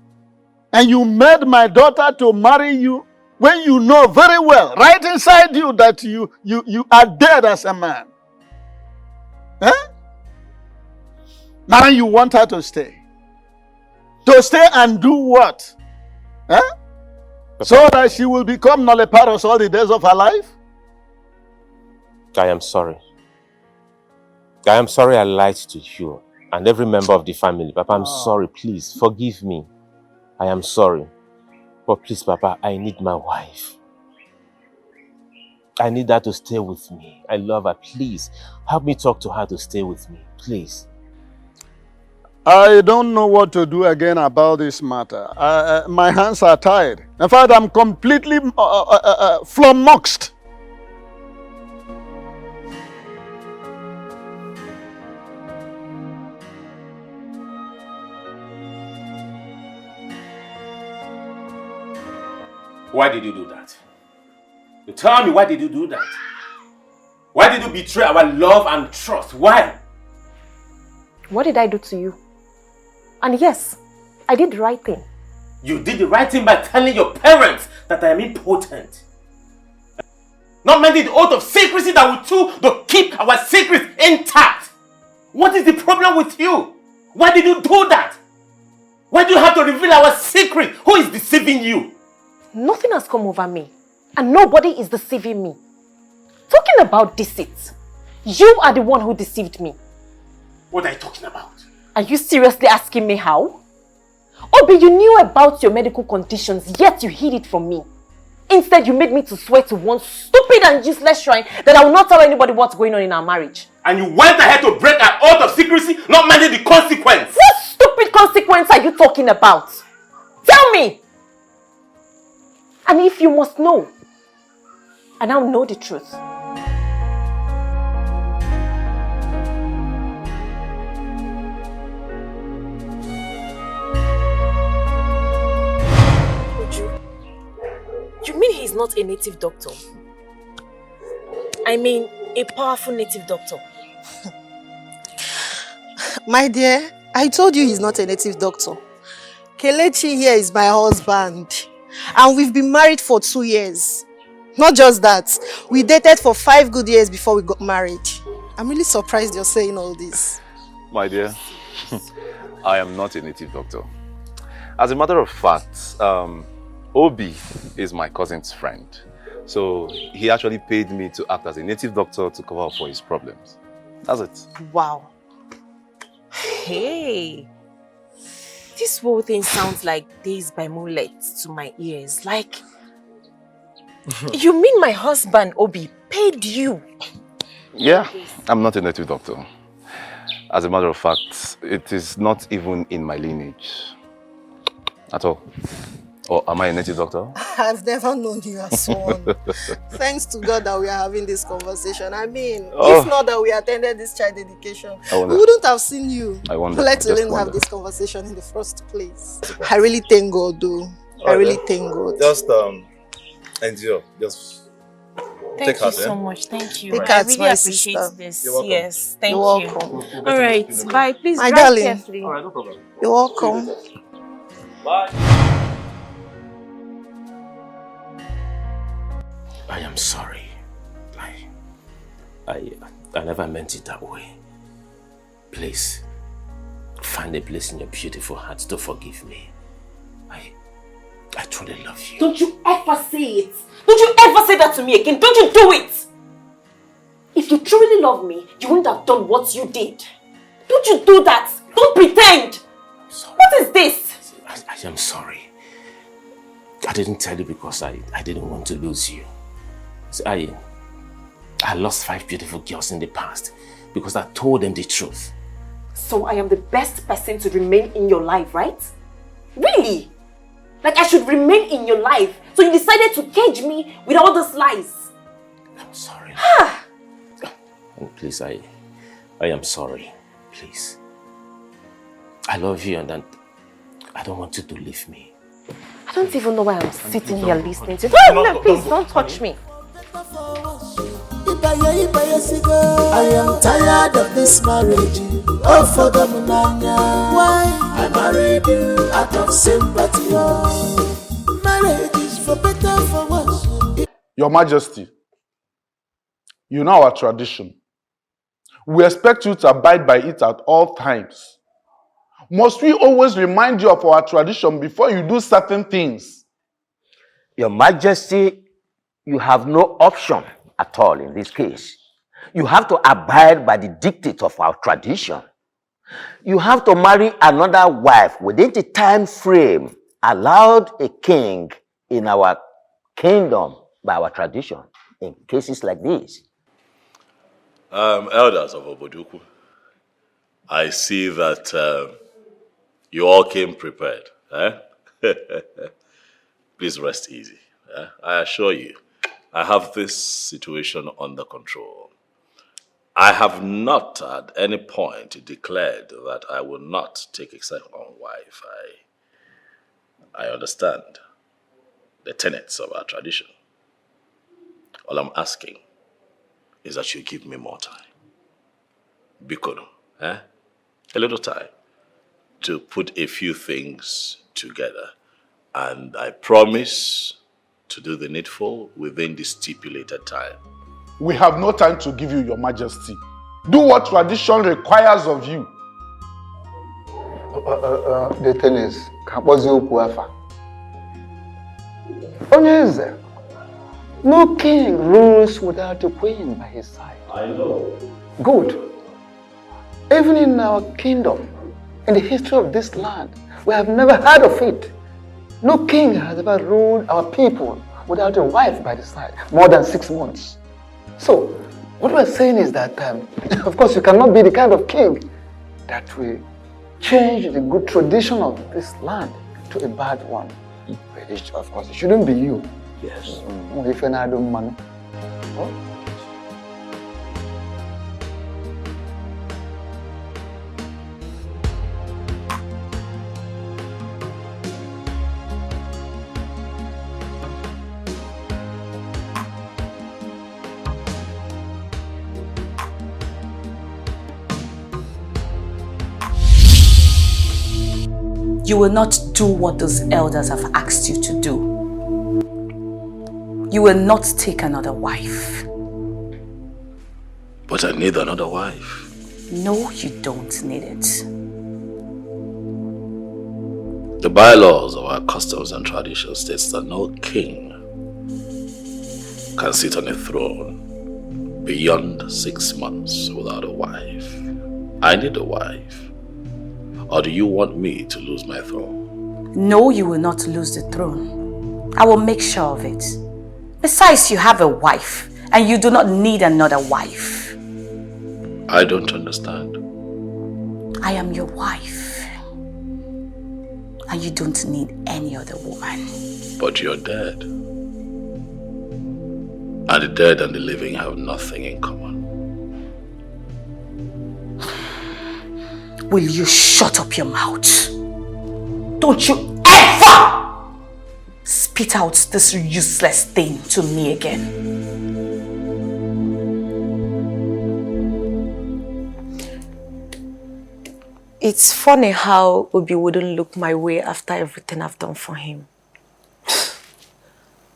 And you made my daughter to marry you when you know very well, right inside you, that you are dead as a man. Eh? Now you want her to stay. To stay and do what? Eh? So that she will become nulliparous all the days of her life? I am sorry. I am sorry I lied to you and every member of the family. Papa, I'm sorry. Please, forgive me. I am sorry. But please, Papa, I need my wife. I need her to stay with me. I love her. Please, help me talk to her to stay with me. Please. I don't know what to do again about this matter. My hands are tied. In fact, I'm completely flummoxed. Why did you do that? You tell me, why did you do that? Why did you betray our love and trust? Why? What did I do to you? And yes, I did the right thing. You did the right thing by telling your parents that I am impotent. Not mending the oath of secrecy that we took to keep our secrets intact. What is the problem with you? Why did you do that? Why do you have to reveal our secret? Who is deceiving you? Nothing has come over me. And nobody is deceiving me. Talking about deceit, you are the one who deceived me. What are you talking about? Are you seriously asking me how? Obi, you knew about your medical conditions, yet you hid it from me. Instead, you made me to swear to one stupid and useless shrine that I will not tell anybody what's going on in our marriage. And you went ahead to break our oath of secrecy, not minding the consequence. What stupid consequence are you talking about? Tell me! And if you must know, I now know the truth. You mean he's not a native doctor? I mean, a powerful native doctor. My dear, I told you he's not a native doctor. Kelechi here is my husband. And we've been married for 2 years. Not just that, we dated for 5 good years before we got married. I'm really surprised you're saying all this. My dear, I am not a native doctor. As a matter of fact, Obi is my cousin's friend. So he actually paid me to act as a native doctor to cover up for his problems. That's it. Wow. Hey, this whole thing sounds like Days by Moonlight to my ears. Like, you mean my husband, Obi, paid you? Yeah, I'm not a native doctor. As a matter of fact, it is not even in my lineage at all. Or am I a native doctor? I've never known you as one. Thanks to God that we are having this conversation. I mean, if not that we attended this child dedication, we wouldn't have seen you. Let alone have this conversation in the first place. I really thank God, though. I really thank God. Just endure. Just Thank you so much. Thank you. Take I care, really my appreciate sister. this. You're welcome. Yes, thank You're you. welcome. All right, bye. Please My drive darling. carefully. All right, no problem. You're welcome. Bye. I am sorry. I never meant it that way. Please, find a place in your beautiful heart to forgive me. I truly love you. Don't you ever say it. Don't you ever say that to me again. Don't you do it. If you truly love me, you wouldn't have done what you did. Don't you do that. Don't pretend. What is this? I am sorry. I didn't tell you because I didn't want to lose you. So I lost 5 beautiful girls in the past because I told them the truth. So I am the best person to remain in your life, right? Really? Like I should remain in your life. So you decided to cage me with all those lies. I'm sorry. Please, I am sorry. Please. I love you and I don't want you to leave me. I don't even know why I'm sitting here listening to you. No, please don't touch me. I am tired of this marriage. Oh, for the munanya. Why? I married you out of sympathy. Oh. Marriage is for better, for worse. Your Majesty, you know our tradition. We expect you to abide by it at all times. Must we always remind you of our tradition before you do certain things? Your Majesty, you have no option at all in this case. You have to abide by the dictate of our tradition. You have to marry another wife within the time frame allowed a king in our kingdom by our tradition in cases like this. Elders of Oboduku, I see that you all came prepared. Please rest easy. I assure you, I have this situation under control. I have not at any point declared that I will not take a second wife. I understand the tenets of our tradition. All I'm asking is that you give me more time. Bikono, a little time to put a few things together. And I promise to do the needful within the stipulated time. We have no time to give you, Your Majesty. Do what tradition requires of you. The thing is, Onyeze, no king rules without a queen by his side. I know. Good. Even in our kingdom, in the history of this land, we have never heard of it. No king has ever ruled our people without a wife by the side, more than 6 months. So, what we're saying is that, of course, you cannot be the kind of king that will change the good tradition of this land to a bad one. Of course, it shouldn't be you. Yes. If you're not doing money. You will not do what those elders have asked you to do. You will not take another wife. But I need another wife. No, you don't need it. The bylaws of our customs and traditions states that no king can sit on a throne beyond 6 months without a wife. I need a wife. Or do you want me to lose my throne? No, you will not lose the throne. I will make sure of it. Besides, you have a wife, and you do not need another wife. I don't understand. I am your wife, and you don't need any other woman. But you're dead. And the dead and the living have nothing in common. Will you shut up your mouth? Don't you ever spit out this useless thing to me again. It's funny how Obi wouldn't look my way after everything I've done for him.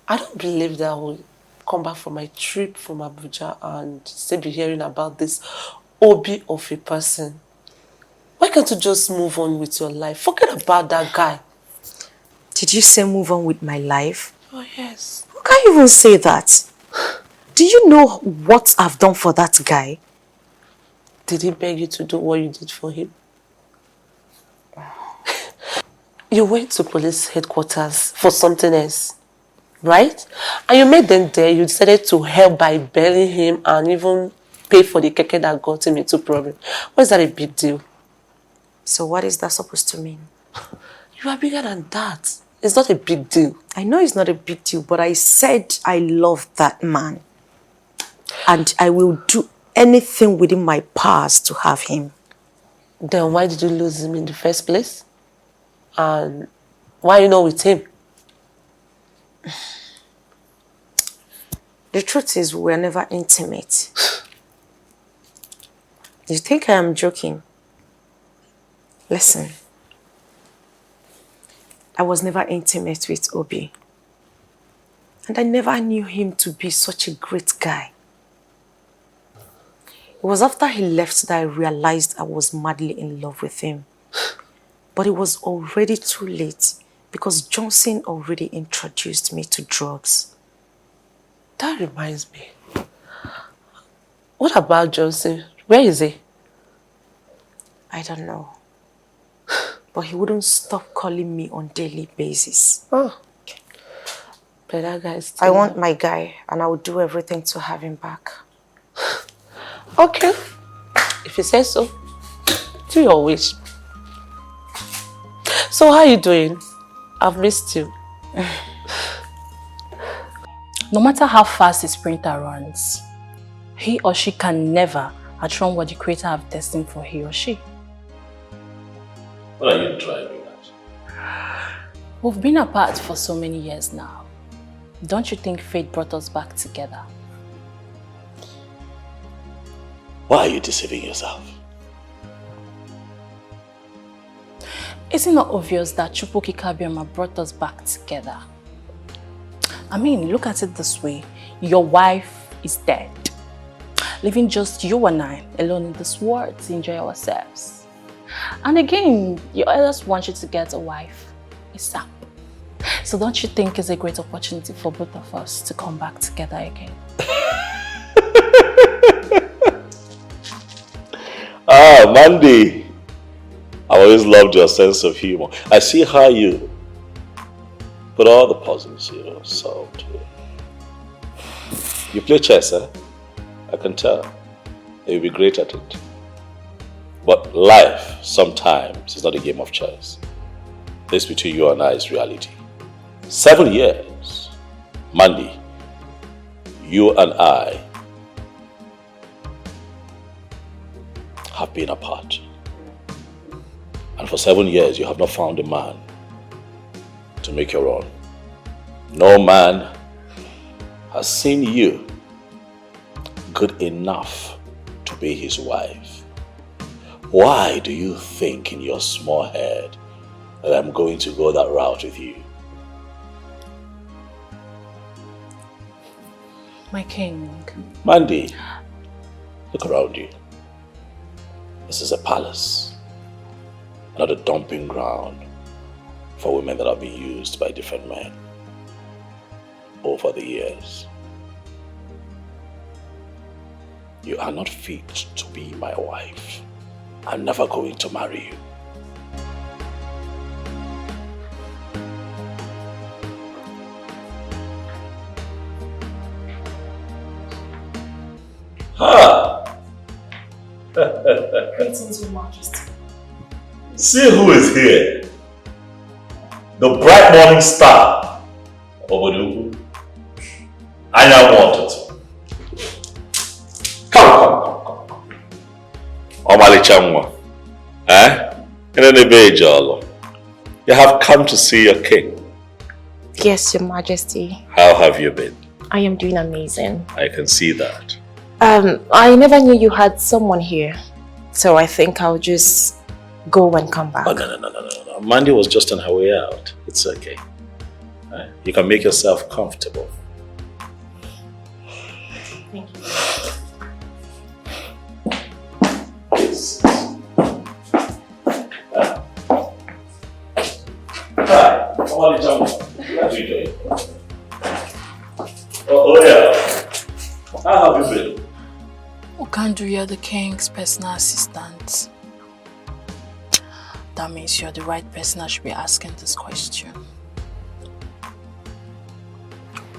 I don't believe that I will come back from my trip from Abuja and still be hearing about this Obi of a person. Why can't you just move on with your life? Forget about that guy. Did you say move on with my life? Oh, yes. How can you even say that? Do you know what I've done for that guy? Did he beg you to do what you did for him? You went to police headquarters for something else, right? And you made them there. You decided to help by bailing him and even pay for the keke that got him into problem. Why is that a big deal? So what is that supposed to mean? You are bigger than that. It's not a big deal. I know it's not a big deal, but I said I love that man. And I will do anything within my powers to have him. Then why did you lose him in the first place? And why are you not with him? The truth is, we were never intimate. You think I am joking? Listen. I was never intimate with Obi. And I never knew him to be such a great guy. It was after he left that I realized I was madly in love with him. But it was already too late because Johnson already introduced me to drugs. That reminds me. What about Johnson? Where is he? I don't know. But he wouldn't stop calling me on a daily basis. Oh. But that guy is I want my guy and I will do everything to have him back. Okay. If you say so, do your wish. So how are you doing? I've missed you. No matter how fast his sprinter runs, he or she can never outrun what the Creator have destined for he or she. What are you driving at? We've been apart for so many years now. Don't you think fate brought us back together? Why are you deceiving yourself? Isn't it not obvious that Chukwuka Kabiama brought us back together? I mean, look at it this way. Your wife is dead, leaving just you and I alone in this world to enjoy ourselves. And again, your elders want you to get a wife ASAP. So don't you think it's a great opportunity for both of us to come back together again? Ah, Mandy. I always loved your sense of humor. I see how you put all the puzzles, solved. You play chess, eh? I can tell. You'll be great at it. But life, sometimes, is not a game of chess. This between you and I is reality. 7 years. Mandy, you and I have been apart. And for 7 years, you have not found a man to make your own. No man has seen you good enough to be his wife. Why do you think in your small head that I'm going to go that route with you? My king. Mandy, look around you. This is a palace, not a dumping ground for women that have been used by different men over the years. You are not fit to be my wife. I'm never going to marry you. Greetings, Your Majesty. See who is here. The bright morning star. Obodugu. I wanted. Come. Omali Chamwa. You have come to see your king. Yes, Your Majesty. How have you been? I am doing amazing. I can see that. I never knew you had someone here. So I think I'll just go and come back. Oh, no. Mandy was just on her way out. It's okay. You can make yourself comfortable. Thank you. Hi, Omali Chamwa. Glad you joined. Oh yeah. How have you been? Okandu, you're the king's personal assistant. That means you're the right person I should be asking this question.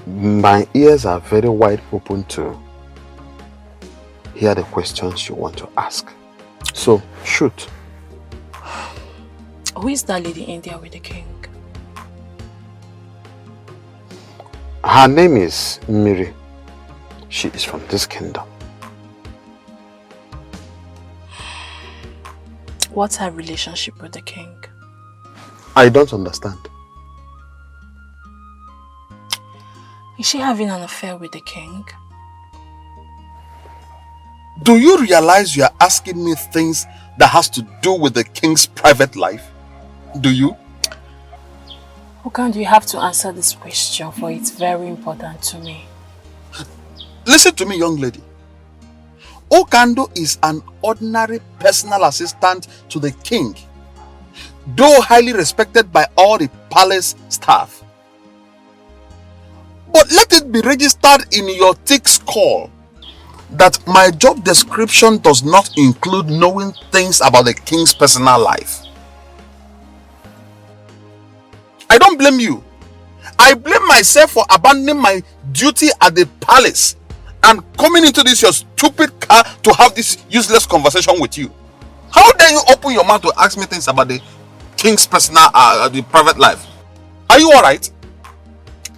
My ears are very wide open to hear the questions you want to ask. So, shoot. Who is that lady in there with the king? Her name is Miri. She is from this kingdom. What's her relationship with the king? I don't understand. Is she having an affair with the king? Do you realize you are asking me things that has to do with the king's private life? Do you? Okandu, you have to answer this question, for it's very important to me. Listen to me, young lady. Okandu is an ordinary personal assistant to the king, though highly respected by all the palace staff. But let it be registered in your thick skull that my job description does not include knowing things about the king's personal life. I don't blame you. I blame myself for abandoning my duty at the palace and coming into this your stupid car to have this useless conversation with you. How dare you open your mouth to ask me things about the king's personal, the private life? Are you alright?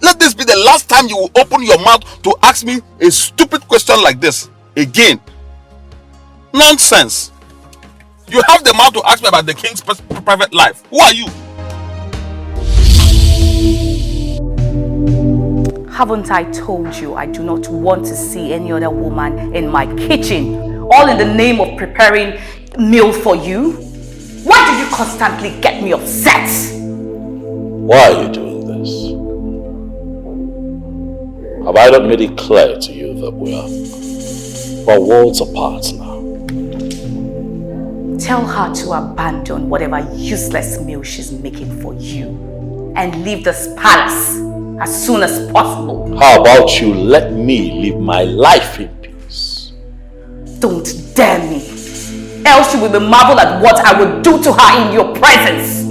Let this be the last time you will open your mouth to ask me a stupid question like this again. Nonsense. You have the mouth to ask me about the king's private life. Who are you? Haven't I told you I do not want to see any other woman in my kitchen, all in the name of preparing meal for you? Why do you constantly get me upset? Why are you doing this? Have I not made it clear to you that we're worlds apart now? Tell her to abandon whatever useless meal she's making for you and leave this palace as soon as possible. How about you let me live my life in peace? Don't dare me, else you will be marveled at what I will do to her in your presence.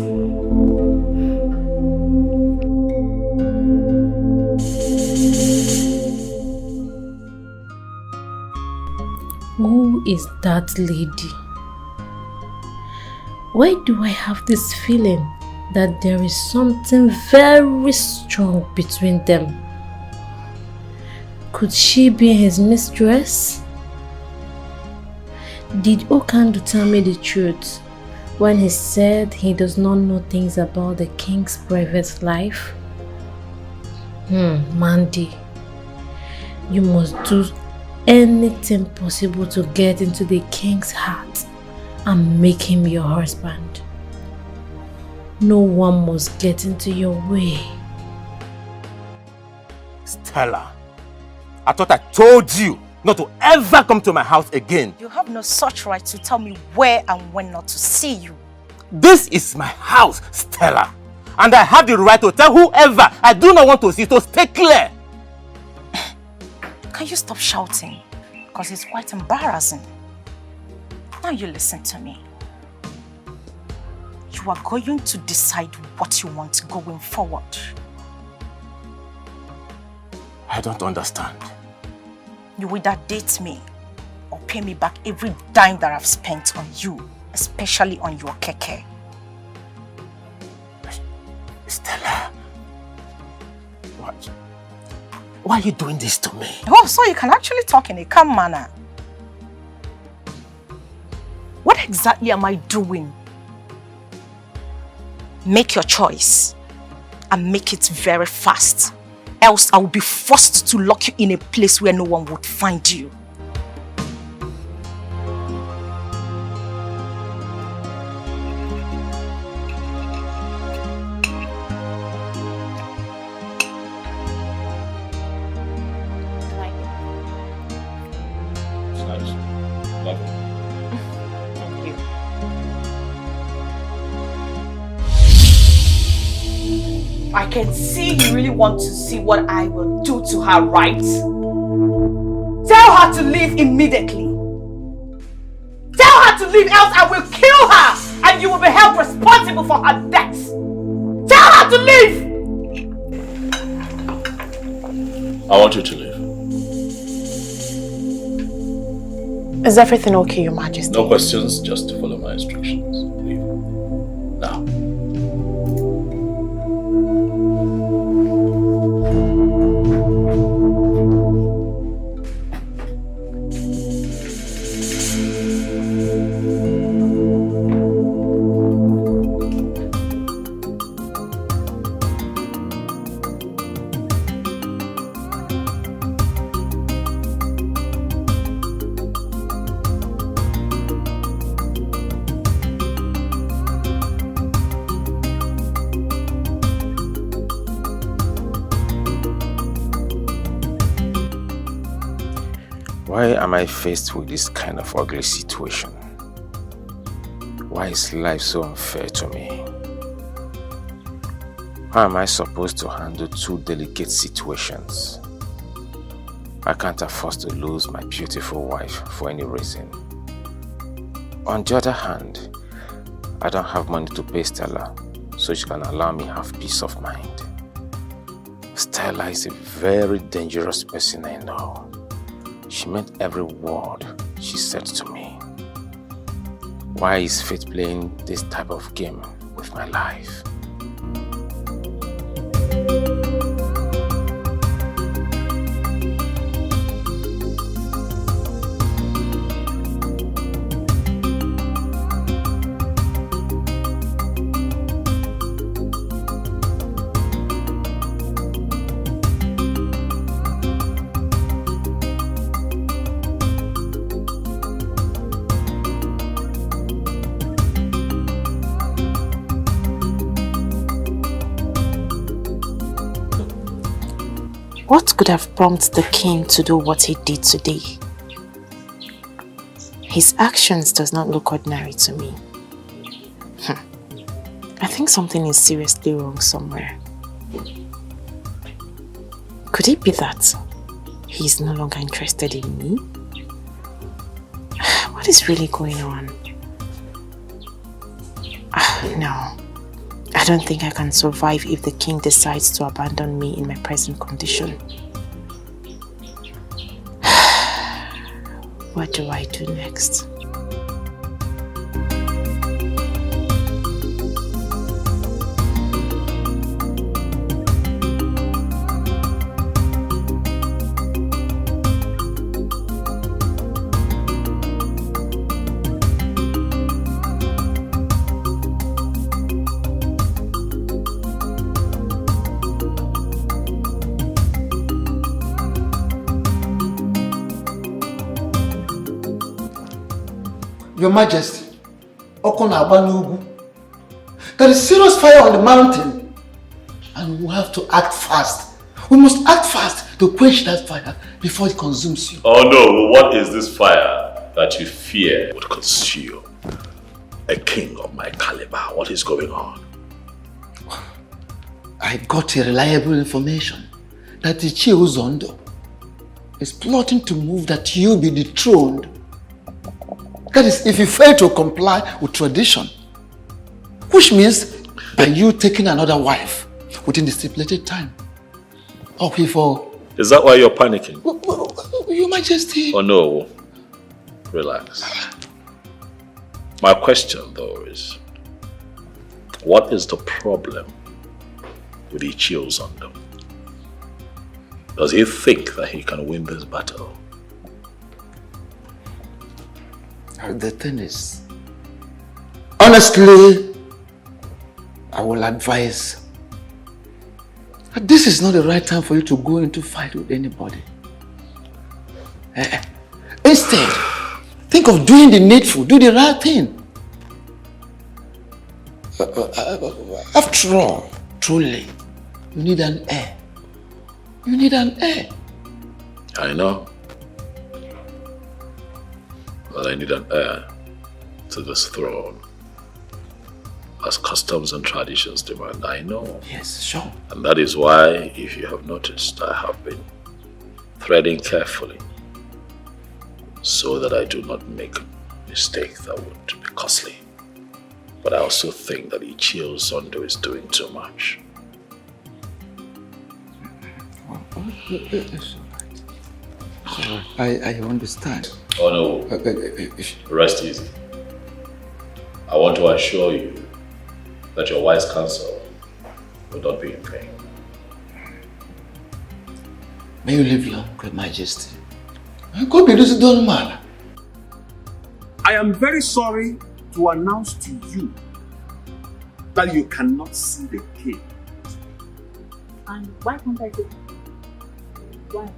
Who is that lady? Why do I have this feeling that there is something very strong between them? Could she be his mistress? Did Okandu tell me the truth when he said he does not know things about the king's private life? Mandy, you must do anything possible to get into the king's heart and make him your husband. No one must get into your way. Stella, I thought I told you not to ever come to my house again. You have no such right to tell me where and when not to see you. This is my house, Stella. And I have the right to tell whoever I do not want to see, to stay clear. Can you stop shouting? Because it's quite embarrassing. Now you listen to me. You are going to decide what you want going forward. I don't understand. You will either date me pay me back every dime that I've spent on you, especially on your keke. Stella, what? Why are you doing this to me? Oh, so you can actually talk in a calm manner. What exactly am I doing? Make your choice and make it very fast. Else I will be forced to lock you in a place where no one would find you. I can see you really want to see what I will do to her, right? Tell her to leave immediately. Tell her to leave, else I will kill her and you will be held responsible for her death. Tell her to leave! I want you to leave. Is everything okay, Your Majesty? No questions, just to follow my instructions. Leave. Now. Why am I faced with this kind of ugly situation? Why is life so unfair to me? How am I supposed to handle two delicate situations? I can't afford to lose my beautiful wife for any reason. On the other hand, I don't have money to pay Stella, so she can allow me have peace of mind. Stella is a very dangerous person I know. She meant every word she said to me. Why is fate playing this type of game with my life? What could have prompted the king to do what he did today? His actions does not look ordinary to me. I think something is seriously wrong somewhere. Could it be that he is no longer interested in me? What is really going on? No. I don't think I can survive if the king decides to abandon me in my present condition. What do I do next? Your Majesty, there is serious fire on the mountain and we have to act fast. We must act fast to quench that fire before it consumes you. Oh no, what is this fire that you fear would consume a king of my caliber? What is going on? I got a reliable information that the Chiuzondo is plotting to move that you be dethroned. That is, if you fail to comply with tradition, which means that you taking another wife within the stipulated time. Is that why you're panicking? Your Majesty. Oh no. Relax. My question, though, is what is the problem with Iyke Ozondo? Does he think that he can win this battle? The thing is, honestly, I will advise that this is not the right time for you to go into fight with anybody. Instead, think of doing the needful, do the right thing. After all, truly, you need an heir. You need an heir. I know. But I need an heir to this throne. As customs and traditions demand, I know. Yes, sure. And that is why, if you have noticed, I have been threading carefully so that I do not make a mistake that would be costly. But I also think that Iyke Ozondo is doing too much. I understand. Oh no, rest easy. I want to assure you that your wise counsel will not be in vain. May you live long, Great Majesty. God be this done, man. I am very sorry to announce to you that you cannot see the king. And why can't I see? Why?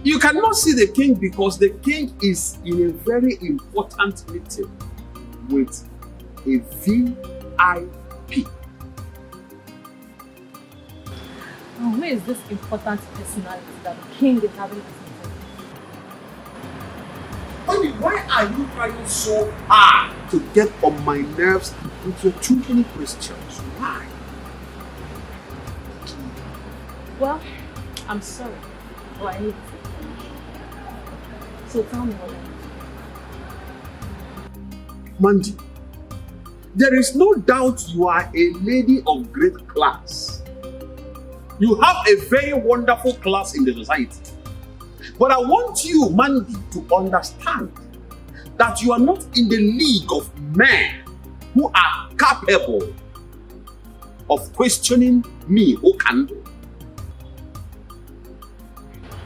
You cannot see the king because the king is in a very important meeting with a VIP. And where is this important personality that the king is having this meeting? Why are you trying so hard to get on my nerves with your too many questions? Why? Well, I'm sorry. Oh, I need to. So tell me what Mandy, there is no doubt you are a lady of great class. You have a very wonderful class in the society. But I want you, Mandy, to understand that you are not in the league of men who are capable of questioning me, Okonkwo.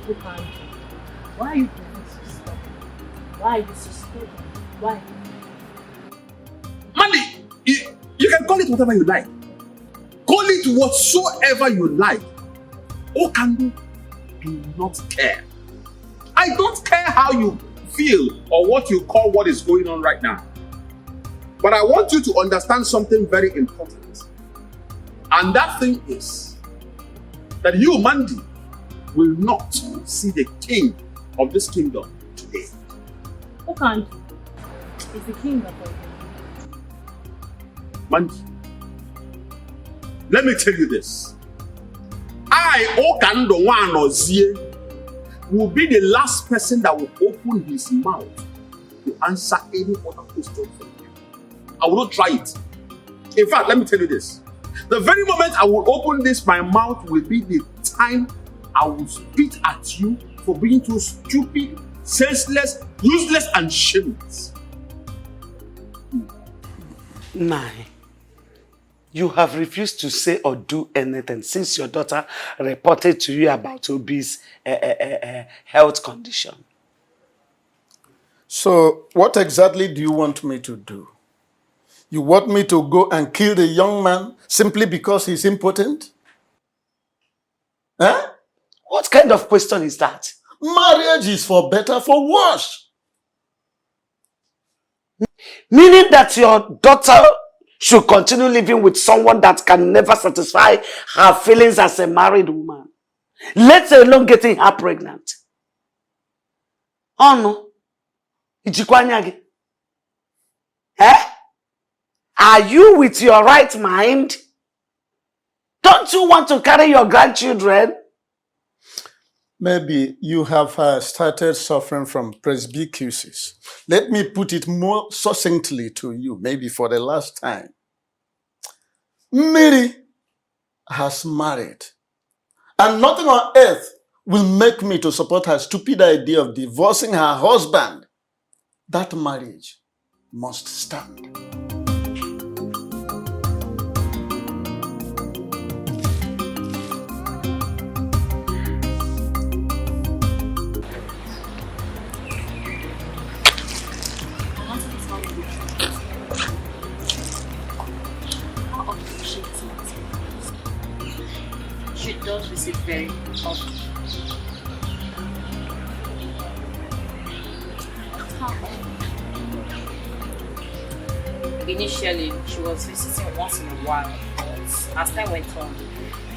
Okonkwo, why are you being so stubborn? Why are you so stubborn? Why? Mandy, you can call it whatever you like. Call it whatsoever you like. Okonkwo do not care. I don't care how you feel or what you call what is going on right now. But I want you to understand something very important. And that thing is that you, Mandy, will not see the king of this kingdom today. Okonkwo is the king of all. Mandy, let me tell you this. I, Okonkwo Nwanozie, will be the last person that will open his mouth to answer any other question from you. I will not try it. In fact, let me tell you this. The very moment I will open my mouth will be the time I will spit at you for being too stupid, senseless, useless, and shameless. Nai, you have refused to say or do anything since your daughter reported to you about Obi's health condition. So, what exactly do you want me to do? You want me to go and kill the young man simply because he's impotent? Huh? What kind of question is that? Marriage is for better, for worse. Meaning that your daughter should continue living with someone that can never satisfy her feelings as a married woman, let alone getting her pregnant. Oh no. Ijikwanyagi. Eh? Are you with your right mind? Don't you want to carry your grandchildren? Maybe you have started suffering from presbycusis. Let me put it more succinctly to you, maybe for the last time. Mary has married, and nothing on earth will make me to support her stupid idea of divorcing her husband, that marriage must stand. She does visit very often. Initially, she was visiting once in a while, but as time went on,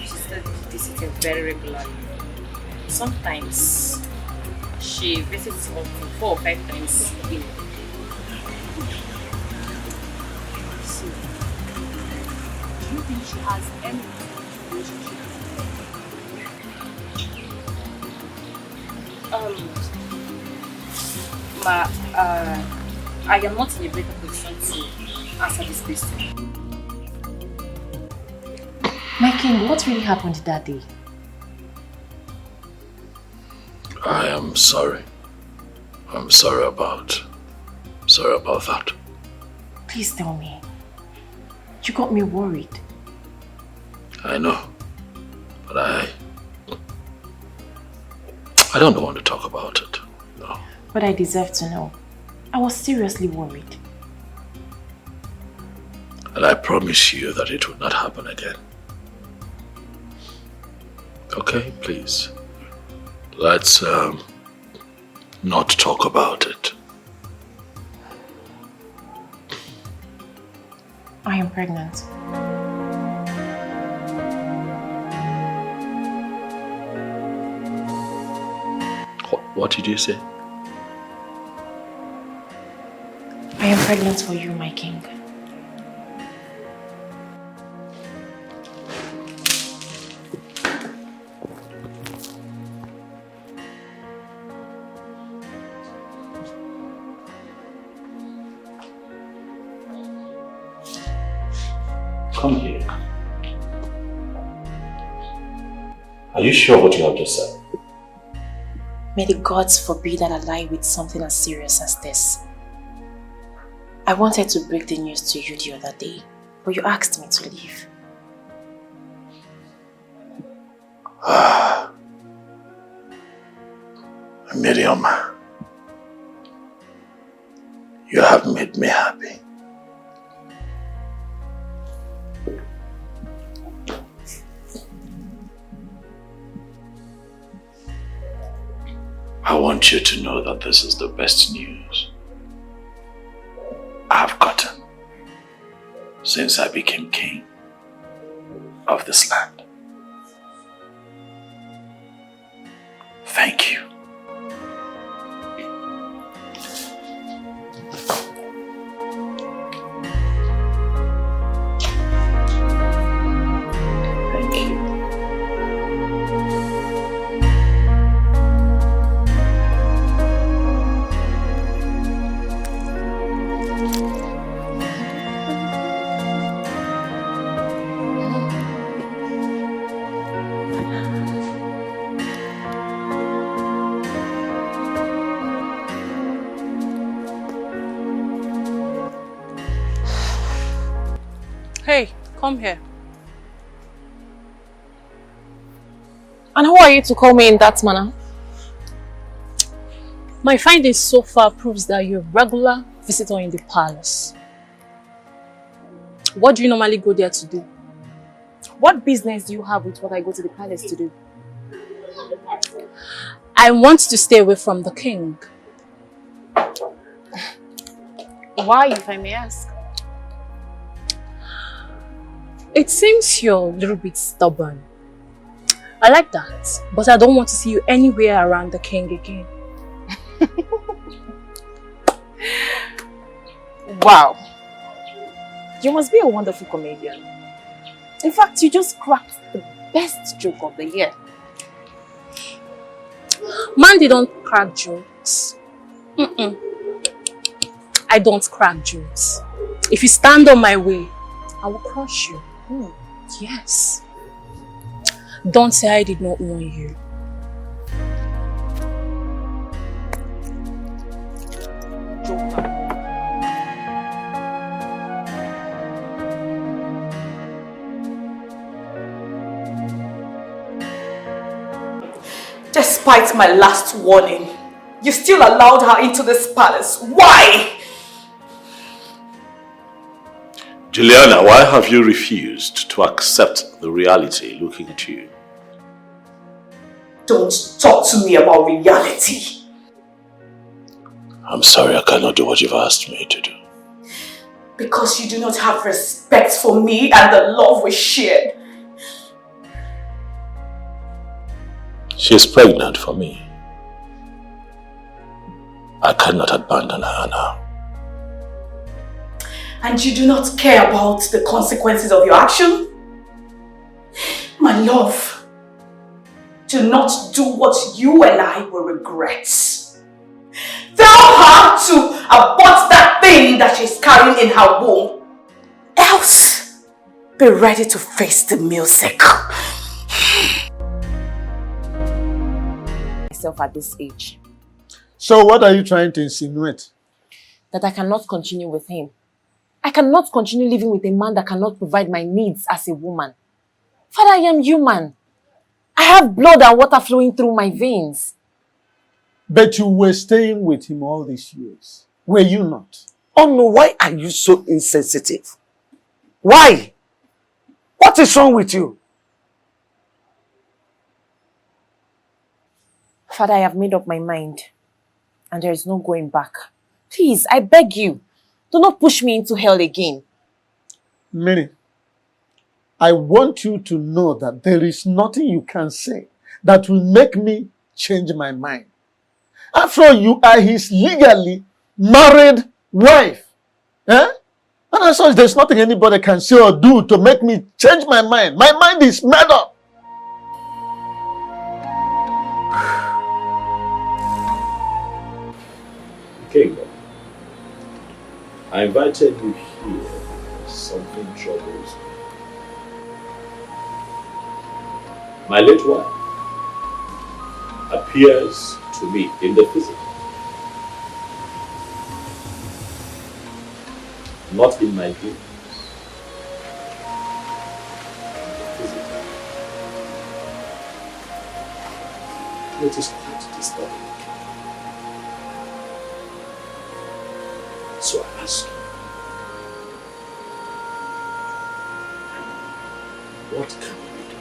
she started visiting very regularly. Sometimes she visits up to 4 or 5 times a week. So, do you think she has any relationship? I am not in a better position to answer this question. My king, what really happened that day? I am sorry. I'm sorry about that. Please tell me. You got me worried. I know, but I don't want to talk about it. No. But I deserve to know. I was seriously worried. And I promise you that it will not happen again. Okay, please. Let's not talk about it. I am pregnant. What did you say? I am pregnant for you, my king. Come here. Are you sure what you have just said? May the gods forbid that I lie with something as serious as this. I wanted to break the news to you the other day, but you asked me to leave. Miriam, you have made me happy. I want you to know that this is the best news I've gotten since I became king of this land. Thank you. Hey, come here. And who are you to call me in that manner? My findings so far proves that you're a regular visitor in the palace. What do you normally go there to do? What business do you have with what I go to the palace to do? I want to stay away from the king. Why, if I may ask? It seems you're a little bit stubborn. I like that, but I don't want to see you anywhere around the king again. Wow. You must be a wonderful comedian. In fact, you just cracked the best joke of the year. Man, they don't crack jokes. I don't crack jokes. If you stand on my way, I will crush you. Yes. Don't say I did not warn you. Despite my last warning, you still allowed her into this palace. Why? Juliana, why have you refused to accept the reality looking at you? Don't talk to me about reality. I'm sorry, I cannot do what you've asked me to do. Because you do not have respect for me and the love we shared. She's pregnant for me. I cannot abandon her now. And you do not care about the consequences of your action? My love, do not do what you and I will regret. Tell her to abort that thing that she's carrying in her womb. Else, be ready to face the music. Myself at this age. So what are you trying to insinuate? That I cannot continue with him. I cannot continue living with a man that cannot provide my needs as a woman. Father, I am human. I have blood and water flowing through my veins. But you were staying with him all these years. Were you not? Oh no, why are you so insensitive? Why? What is wrong with you? Father, I have made up my mind. And there is no going back. Please, I beg you. Do not push me into hell again. Mary, I want you to know that there is nothing you can say that will make me change my mind. After all, you are his legally married wife. Eh? And as such, there's nothing anybody can say or do to make me change my mind. My mind is made up. King, I invited you here because something troubles me. My late wife appears to me in the physical, not in my dreams. It is quite disturbing. So I ask you, what can we do?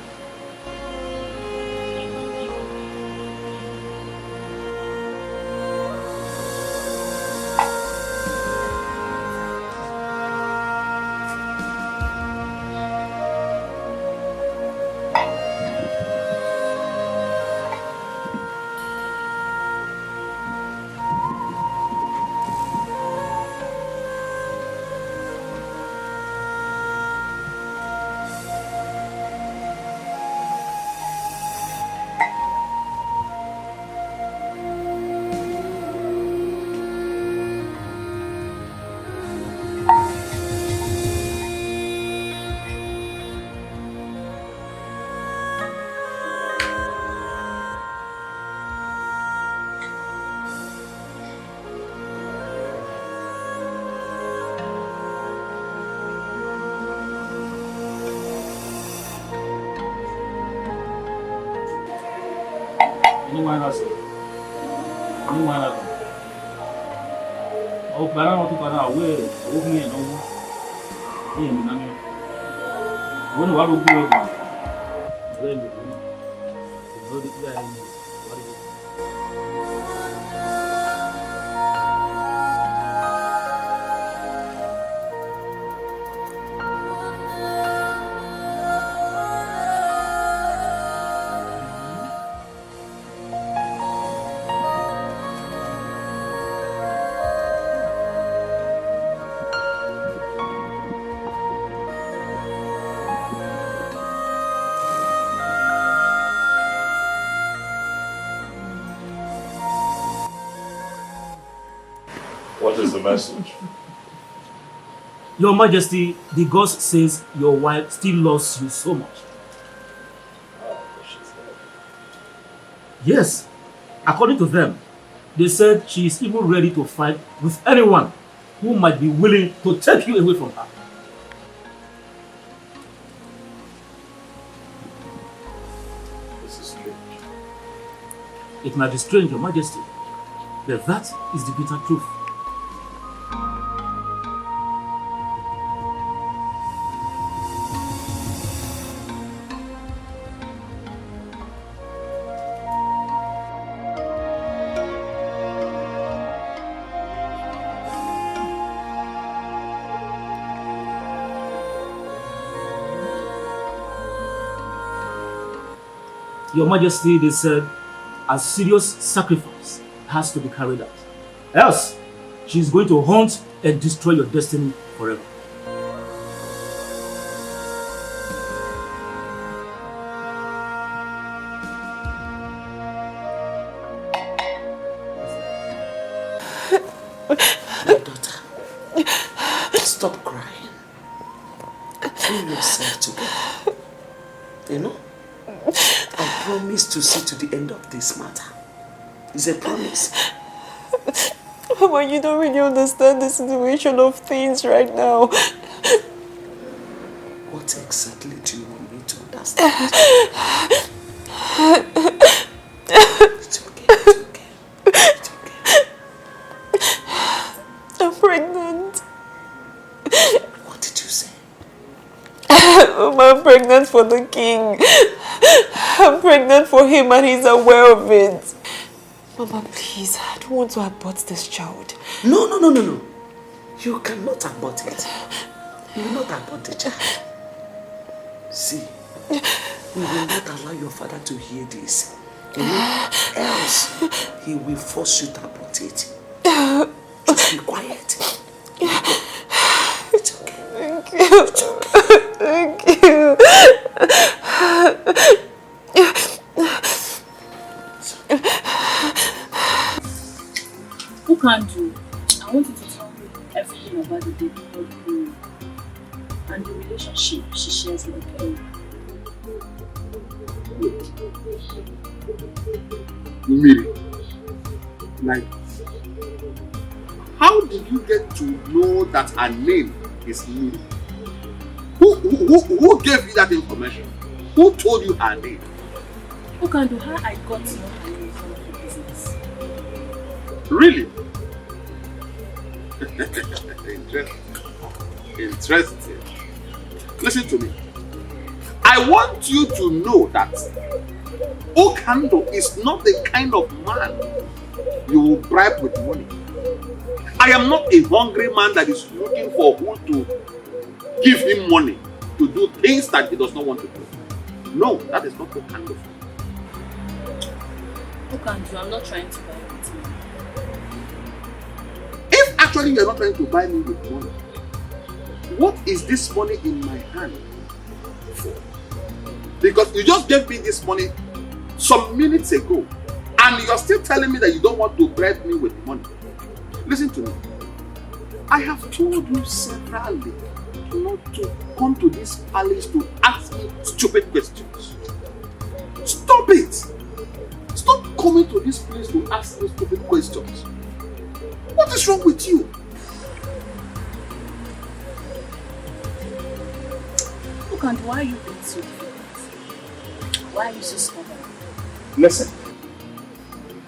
What is the message? Your Majesty, the ghost says your wife still loves you so much. Yes, according to them, they said she is even ready to fight with anyone who might be willing to take you away from her. This is strange. It might be strange, Your Majesty, but that is the bitter truth. Your Majesty, they said a serious sacrifice has to be carried out. Else, she is going to haunt and destroy your destiny forever. My daughter, stop crying. Pull yourself together. You know? I promise to see to the end of this matter. It's a promise. Mama, you don't really understand the situation of things right now. What exactly do you want me to understand? It's okay, it's okay. It's okay. I'm pregnant. What did you say? Mama, I'm pregnant for the king. I'm pregnant for him and he's aware of it. Mama, please, I don't want to abort this child. No. You cannot abort it. You will not abort the child. See, we will not allow your father to hear this. You know, else he will force you to abort it. Just be quiet. It's okay. Thank you. It's okay. Thank you. Who can do? I want you to tell me everything about the baby girl and the relationship she shares with him. Miri, like, how did you get to know that her name is Miri? Who gave you that information? Who told you her name? Who can do how I got to know her name from the business? Really? Interesting. Listen to me. I want you to know that Okando is not the kind of man you will bribe with money. I am not a hungry man that is looking for who to give him money to do things that he does not want to do. No, that is not Okando. Okando, I'm not trying to buy it with money. If actually you are not trying to buy me with money, what is this money in my hand for? Because you just gave me this money some minutes ago and you are still telling me that you don't want to bribe me with money. Listen to me. I have told you severally not to come to this palace to ask me stupid questions. Stop it! Stop coming to this place to ask me stupid questions. What is wrong with you? Look, and why are you being so difficult? Why are you so stubborn? Listen,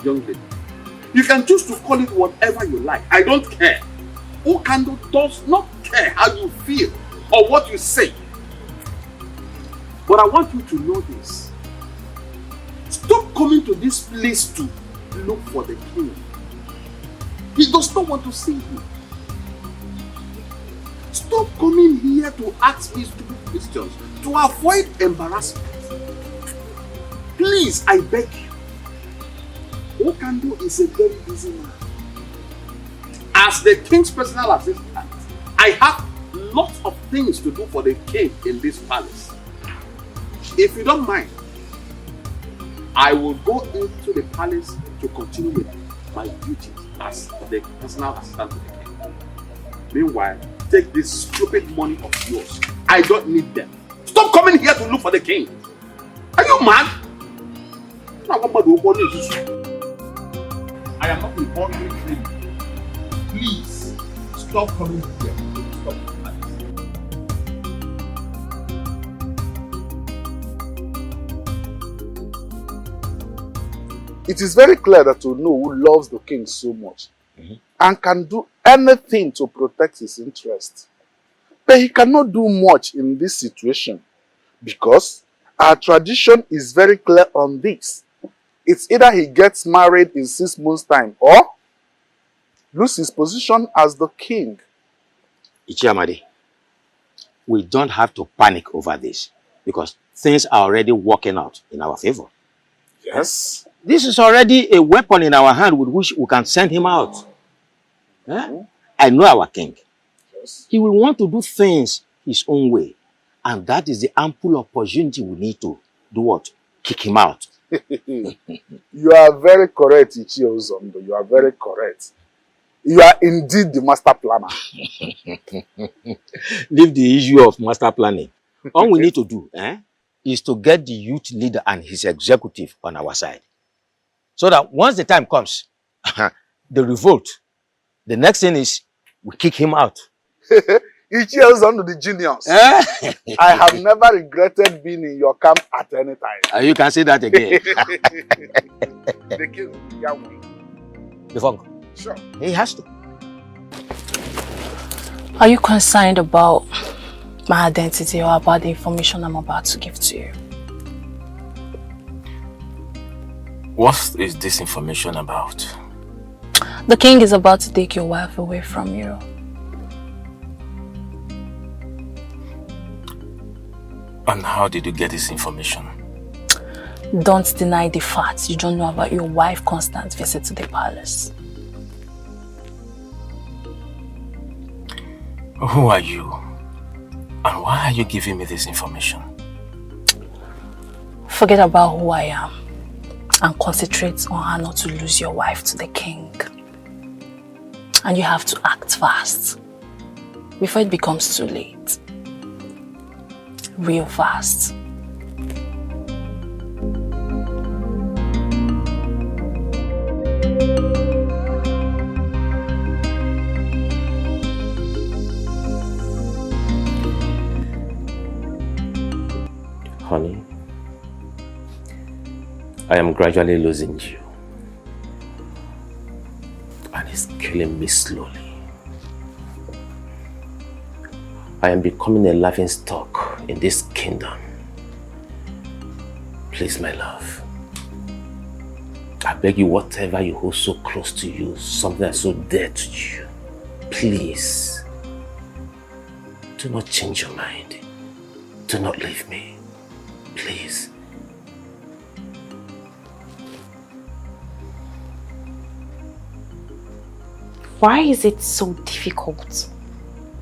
young lady, you can choose to call it whatever you like. I don't care. Okando does not care how you feel or what you say. But I want you to know this. Stop coming to this place to look for the king. He does not want to see you. Stop coming here to ask me stupid questions to avoid embarrassment. Please, I beg you. Okando is a very busy man. As the king's personal assistant, I have lots of things to do for the king in this palace. If you don't mind, I will go into the palace to continue with my duties as the personal assistant to the king. Meanwhile, take this stupid money of yours. I don't need them. Stop coming here to look for the king. Are you mad? I am not a hungry king. Please, stop coming here. Stop. it is very clear that Onowu loves the king so much and can do anything to protect his interest. But he cannot do much in this situation because our tradition is very clear on this. It's either he gets married in 6 months' time or lose his position as the king. Ichiamadi, we don't have to panic over this because things are already working out in our favor. Yes. This is already a weapon in our hand with which we can send him out. I know our king. Yes. He will want to do things his own way. And that is the ample opportunity we need to do what? Kick him out. You are very correct, Ichie Ozondo. You are very correct. You are indeed the master planner. Leave the issue of master planning. All we need to do is to get the youth leader and his executive on our side. So that once the time comes, the revolt, the next thing is we kick him out. Ichie Ozondo the genius. I have never regretted being in your camp at any time. You can say that again. The king, Yahweh. Before. Sure. He has to. Are you concerned about my identity or about the information I'm about to give to you? What is this information about? The king is about to take your wife away from you. And how did you get this information? Don't deny the facts. You don't know about your wife Constance's visit to the palace. Who are you? And why are you giving me this information? Forget about who I am and concentrate on how not to lose your wife to the king. And you have to act fast before it becomes too late. Real fast. Honey, I am gradually losing you. And it's killing me slowly. I am becoming a laughing stock in this kingdom. Please, my love. I beg you, whatever you hold so close to you, something that's so dear to you, please, do not change your mind. Do not leave me. Please. Why is it so difficult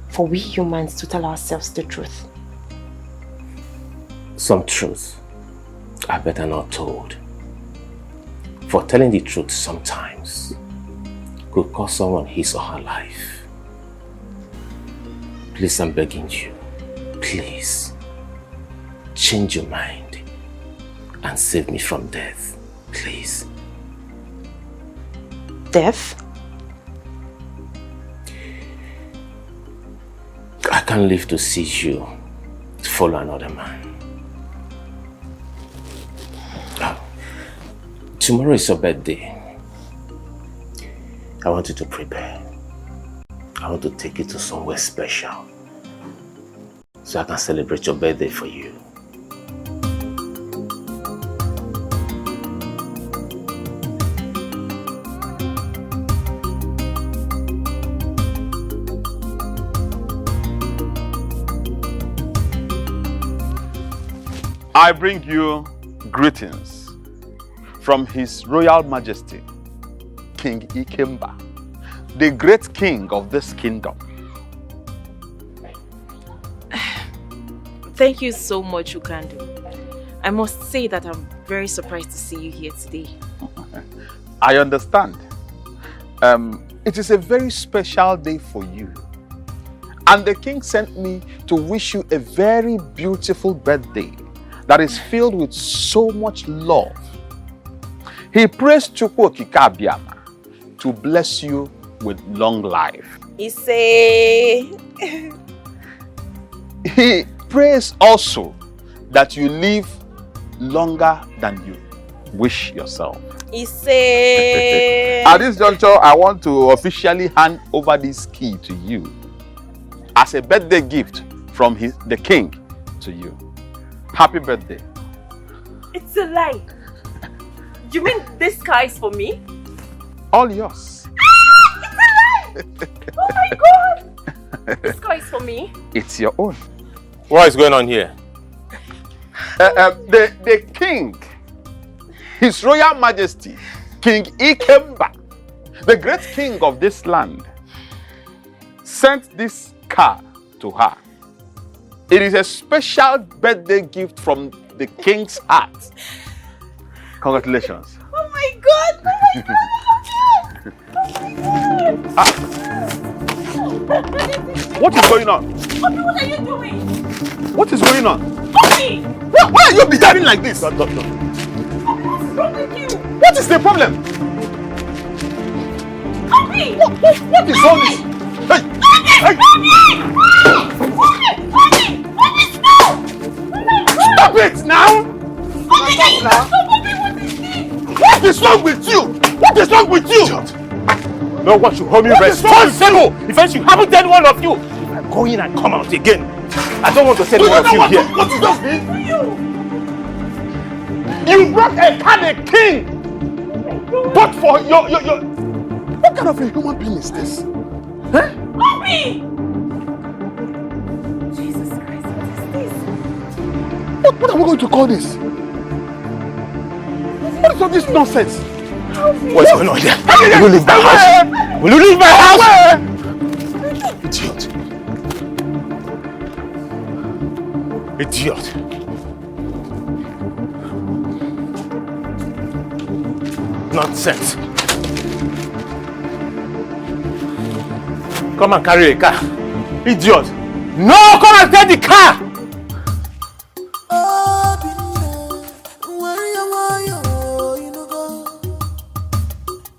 for we humans to tell ourselves the truth? Some truths are better not told. For telling the truth sometimes could cost someone his or her life. Please, I'm begging you, please, change your mind and save me from death, please. Death? I can't live to see you follow another man. Tomorrow is your birthday. I want you to prepare. I want to take you to somewhere special so I can celebrate your birthday for you. I bring you greetings from His Royal Majesty, King Iyke, the great king of this kingdom. Thank you so much, Ukandu. I must say that I'm very surprised to see you here today. I understand. It is a very special day for you. And the king sent me to wish you a very beautiful birthday that is filled with so much love. He prays Chukwu Okike Abiama to bless you with long life. Iyke. He prays also that you live longer than you wish yourself. Iyke. At this juncture, I want to officially hand over this key to you as a birthday gift from the king to you. Happy birthday. It's a lie. You mean this car is for me? All yours. It's a lie! Oh my god! This car is for me? It's your own. What is going on here? The king, His Royal Majesty, King Iyke, the great king of this land, sent this car to her. It is a special birthday gift from the king's heart. Congratulations. Oh my god! Oh my god! What is going on? Obi, what are you doing? What is going on? Obi! Why are you behaving like this? What's wrong with you? What is the problem? Obi! What is all this? Hey! Hey! Obi, stop! Oh my god! Stop it now! Obi, stop! Obi, what is this? What is wrong with you? What is wrong with you? No one should hold me responsible if I should happen to any one of you. If I go in and come out again, I don't want to say one of you here. What is that mean? You brought a car, the king, but for your. What kind of a human being is this? Huh? Obi! Jesus Christ, what is this? What are we going to call this? What is all this nonsense? What's going on here? Will you leave my house? Will you leave my house? Idiot. Idiot. Nonsense. Come and carry a car. Idiot. No, come and take the car.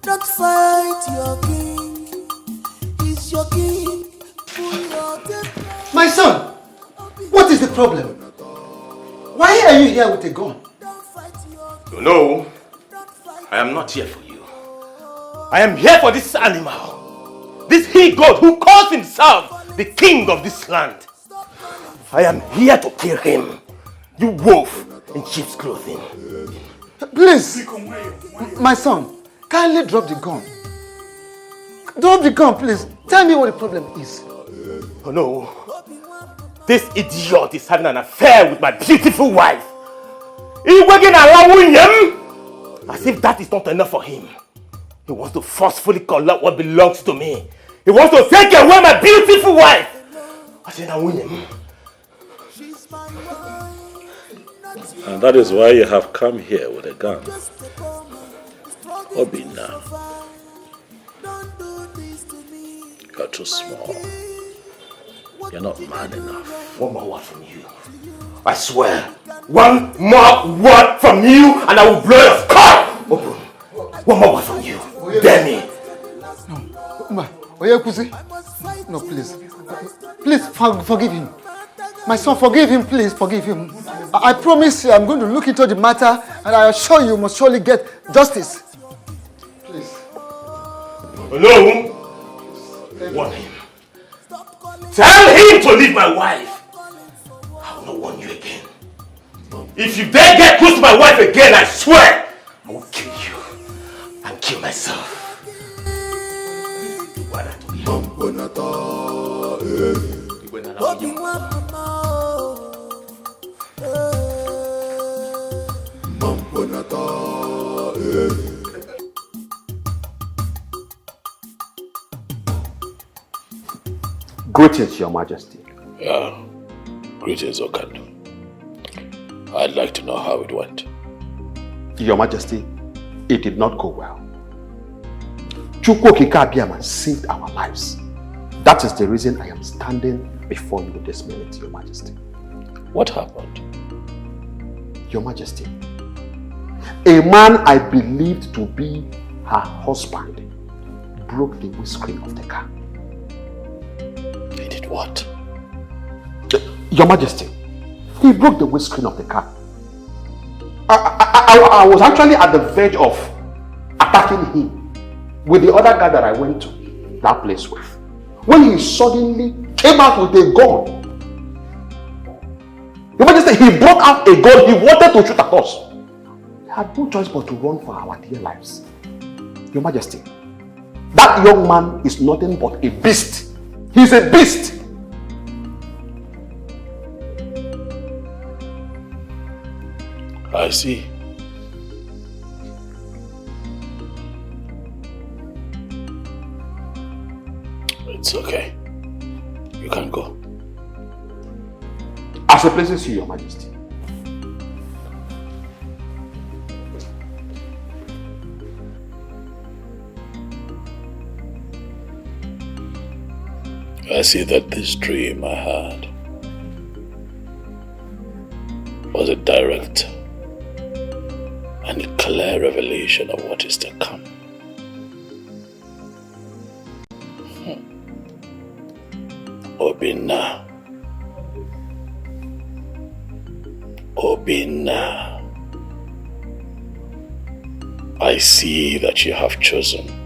Don't fight your king. He's your king. My son, what is the problem? Why are you here with a gun? No, I am not here for you. I am here for this animal. This he-goat who calls himself the king of this land. I am here to kill him. You wolf in sheep's clothing. Please, my son, kindly drop the gun. Drop the gun, please. Tell me what the problem is. Oh no. This idiot is having an affair with my beautiful wife. As if that is not enough for him. He wants to forcefully collect what belongs to me. He wants to take away my beautiful wife. And that is why you have come here with a gun. Obi now. You're too small. You're not man enough. One more word from you. I swear. One more word from you and I will blow your skull open. One more word from you. Dare me. No, please. Please forgive him. My son, forgive him, please, forgive him. I promise you I'm going to look into the matter and I assure you must surely get justice. Please. No. Warn him. Tell him to leave my wife. I will not warn you again. If you dare get close to my wife again, I swear I will kill you and kill myself. Greetings, Your Majesty. Yeah, greetings, Okandu. I'd like to know how it went. Your Majesty, it did not go well. Chukwokika saved our lives. That is the reason I am standing before you this minute, Your Majesty. What happened? Your Majesty, a man I believed to be her husband broke the windscreen of the car. He did what? Your Majesty, he broke the windscreen of the car. I was actually at the verge of attacking him with the other guy that I went to that place with. When he suddenly came out with a gun. Your Majesty, he brought out a gun, he wanted to shoot at us. We had no choice but to run for our dear lives. Your Majesty, that young man is nothing but a beast. He's a beast. I see. It's okay. You can go. As it pleases you, Your Majesty. I see that this dream I had was a direct and clear revelation of what is to come. Obinna. I see that you have chosen